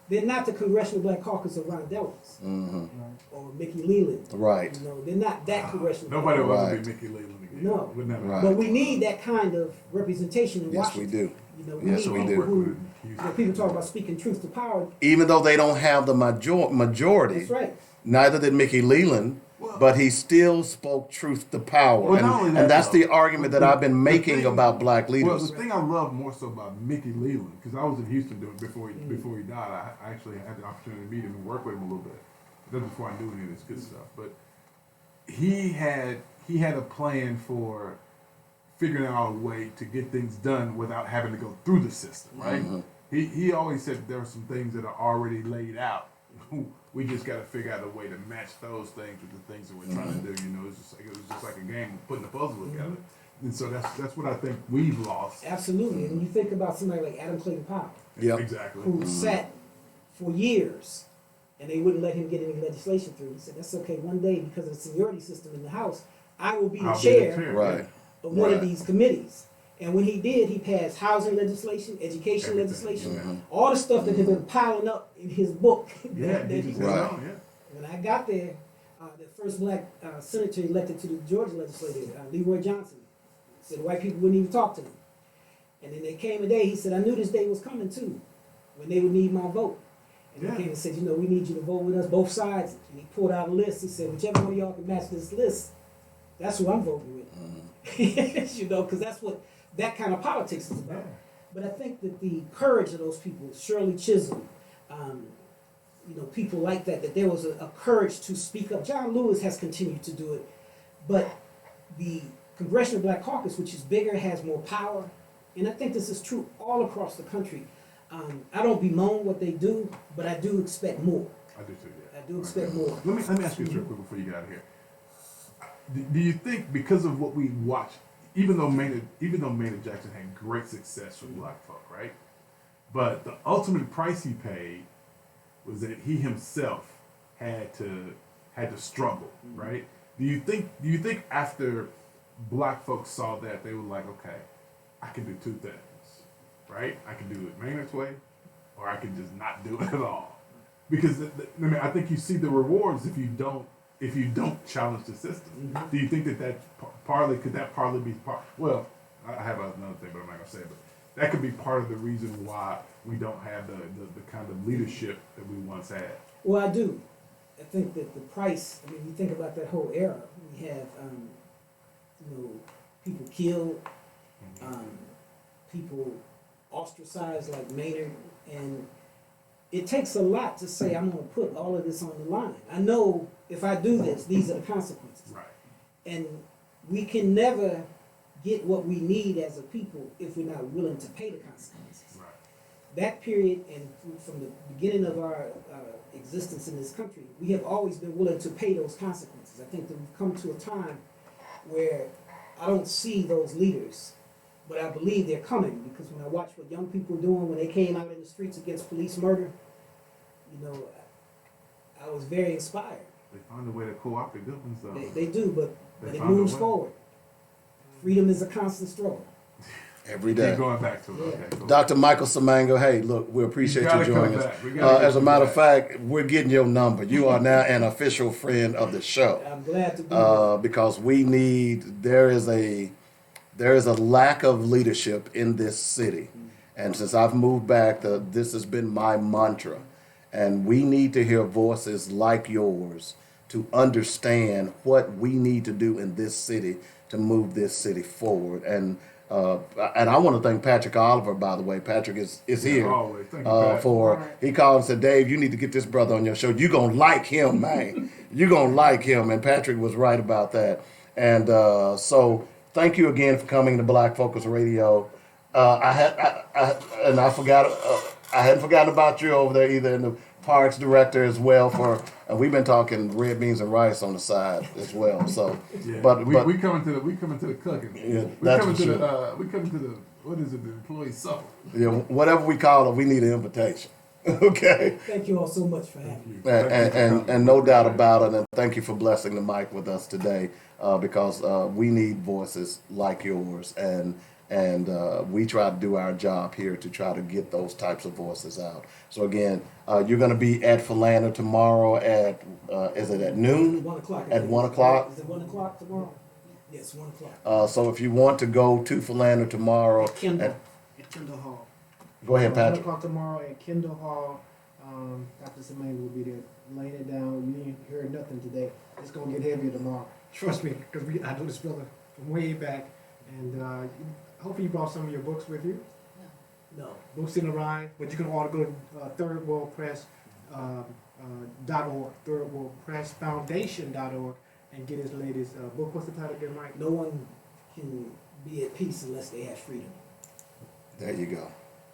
the Congressional Black Caucus of Ron Dellums or Mickey Leland. Right. They're not that Congressional. Nobody Black wants to Right. be Mickey Leland again. No. Right. But we need that kind of representation in Yes, Washington. we do. We Yes, need we people do. who, people talk about speaking truth to power. Even though they don't have the majority, That's right. neither did Mickey Leland, but he still spoke truth to power. Well, not only that, and that's though, the argument that I've been making about black Well, leaders. the thing I love more so about Mickey Leland, because I was in Houston before he died. I actually had the opportunity to meet him and work with him a little bit. That's before I knew any of this good stuff. But he had a plan for figuring out a way to get things done without having to go through the system, right? He always said there are some things that are already laid out. We just got to figure out a way to match those things with the things that we're trying to do. It was just like a game of putting a puzzle together. And so that's what I think we've lost. Absolutely. And you think about somebody like Adam Clayton Powell, Yeah, Exactly. who sat for years and they wouldn't let him get any legislation through. He said, that's okay, one day, because of the seniority system in the House, I will be the I'll be chair right. of one of Right. these committees. And when he did, he passed housing legislation, education Everything, legislation, all the stuff that had been piling up in his book. Yeah, that he he just Right. went on, yeah. When I got there, the first black senator elected to the Georgia legislature, Leroy Johnson, said white people wouldn't even talk to them. And then there came a day, he said, I knew this day was coming too, when they would need my vote. And he came and said, we need you to vote with us, both sides. And he pulled out a list. He said, whichever one of y'all can match this list, that's who I'm voting with. Because that's what that kind of politics is about. But I think that the courage of those people, Shirley Chisholm, people like that there was a courage to speak up. John Lewis has continued to do it, but the Congressional Black Caucus, which is bigger, has more power, and I think this is true all across the country. I don't bemoan what they do, but I do expect more. I do too, yeah. I do expect more. Let me ask you this real quick before you get out of here. Do you think because of what we watch, even though Maynard Jackson had great success with black folk, right? But the ultimate price he paid was that he himself had to struggle, right? Do you think after black folks saw that, they were like, okay, I can do two things, right? I can do it Maynard's way, or I can just not do it at all. Because I think you see the rewards if you don't challenge the system. Do you think that could that partly be part? Well, I have another thing, but I'm not gonna say it. But that could be part of the reason why we don't have the kind of leadership that we once had. Well, I do. I think that the price. I mean, you think about that whole era. We have, people killed, people ostracized like Maynard, and it takes a lot to say I'm going to put all of this on the line. I know if I do this, these are the consequences. Right. And we can never get what we need as a people if we're not willing to pay the consequences. Right. That period, and from the beginning of our existence in this country, we have always been willing to pay those consequences. I think that we've come to a time where I don't see those leaders, but I believe they're coming, because when I watch what young people are doing when they came out in the streets against police murder, I was very inspired. They found a way to co-opt it, though. They do, but it found a moves way. forward. Freedom is a constant struggle. Every day. Keep going back to it. Yeah. Okay, cool. Dr. Michael Samango, hey, look, we appreciate you gotta joining come us. back. We gotta get As a you matter of back. fact, we're getting your number. You are now an official friend of the show. I'm glad to be here. Because there is a lack of leadership in this city. And since I've moved back, this has been my mantra. And we need to hear voices like yours to understand what we need to do in this city to move this city forward. And I want to thank Patrick Oliver, by the way. Patrick is here. Always. Thank you, Pat. He called and said, Dave, you need to get this brother on your show. You're going to like him, man. You're going to like him. And Patrick was right about that. And so thank you again for coming to Black Focus Radio. I hadn't forgotten about you over there either, and the Parks Director as well. We've been talking red beans and rice on the side as well. So, Yeah. but we coming to the cooking. Yeah, we that's coming for to sure. we coming to the what is it? The employee supper. Whatever we call it, we need an invitation. Okay. Thank you all so much for having me. And no doubt about it. And thank you for blessing the mic with us today, because we need voices like yours, and we try to do our job here to try to get those types of voices out. So again, you're going to be at Philander tomorrow at is it at noon? 1 o'clock. At 1 o'clock. Is it 1 o'clock tomorrow? Yes, 1 o'clock. So if you want to go to Philander tomorrow, At Kendall Hall. go ahead, 1 Patrick. o'clock tomorrow at Kendall Hall. Dr. Semang will be there laying it down. You ain't heard nothing today. It's going to get heavier tomorrow. Trust me, because I know this brother from way back. And hopefully you brought some of your books with you. No. Books in the ride. But you can all go to Third World Press .org, Third World Press Foundation.org, and get his latest book. What's the title again, Mike? No one can be at peace unless they have freedom. There you go.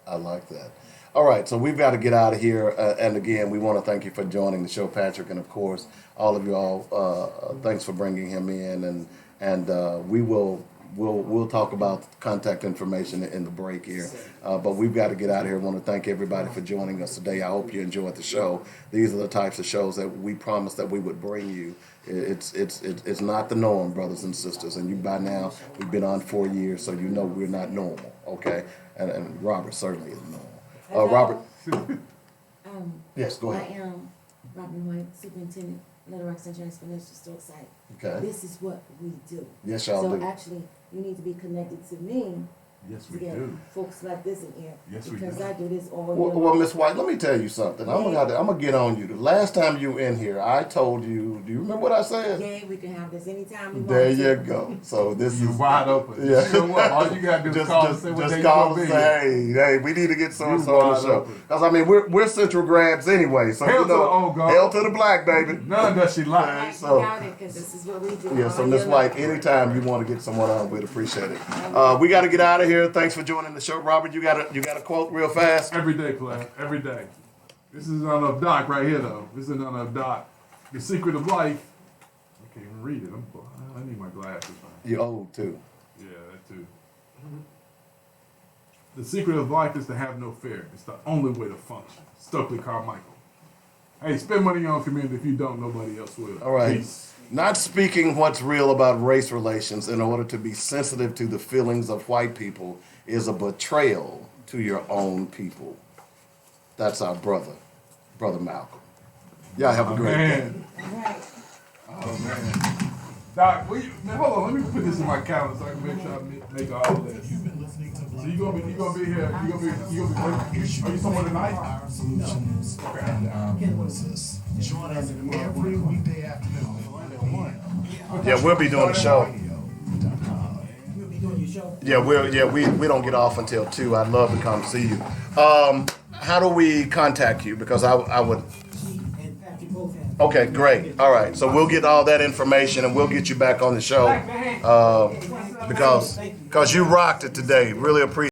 I like that. All right, so we've got to get out of here. And again, we want to thank you for joining the show, Patrick, and of course, all of you all. Thanks for bringing him in, and we'll talk about contact information in the break here. But we've got to get out of here. I want to thank everybody for joining us today. I hope you enjoyed the show. These are the types of shows that we promised that we would bring you. It's not the norm, brothers and sisters. And you by now, we've been on 4 years, so you know we're not normal, okay? And Robert certainly is normal. Robert? Yes, go ahead. I am Robin White, Superintendent, Little Rock Central Exponential Store Site. Okay. This is what we do. Yes, y'all so do. actually, you need to be connected to me Yes, to we get do. folks like this in here. Yes, we because do. I do this all Well, year well, long. Miss White, let me tell you something. I'm gonna get on you. The last time you in here, I told you. Do you remember what I said? Yeah, we can have this anytime we want There to. you go. So this You're is wide open. Yeah. Show up. All you gotta do is call and say what day you call gonna and be. say, hey, we need to get so and so on the wide show. open. Because I mean, we're Central grads anyway. So Hail you to the know, old guard. hail to the black baby. None does she like. Right, so- you got it, because this is what we do. Yeah, so all Miss year White, long. anytime you want to get someone on, we'd appreciate it. We got to get out of here. Thanks for joining the show, Robert. You got a quote real fast. Every day, player. Every day. This is on a doc right here, though. This is on a doc. The secret of life. I can't even read it. I need my glasses. Man. You old too. Yeah, that too. The secret of life is to have no fear. It's the only way to function. Stokely Carmichael. Hey, spend money on community. If you don't, nobody else will. All right. Peace. Not speaking what's real about race relations in order to be sensitive to the feelings of white people is a betrayal to your own people. That's our brother Malcolm. Y'all have a great day. Man. All right. Oh, man. Doc, man, hold on. Let me put this in my calendar so I can make sure I make all this. You've been listening to So you gonna be here? You gonna be? Are you somewhere tonight? Our solutions and our voices. Join us every weekday afternoon at 1 p.m. Yeah, we'll be doing the show. We'll be doing your show. Yeah, we don't get off until 2. I'd love to come see you. How do we contact you? Because I would. And Patrick both have. Okay, great. All right, so we'll get all that information and we'll get you back on the show because you rocked it today. Really appreciate.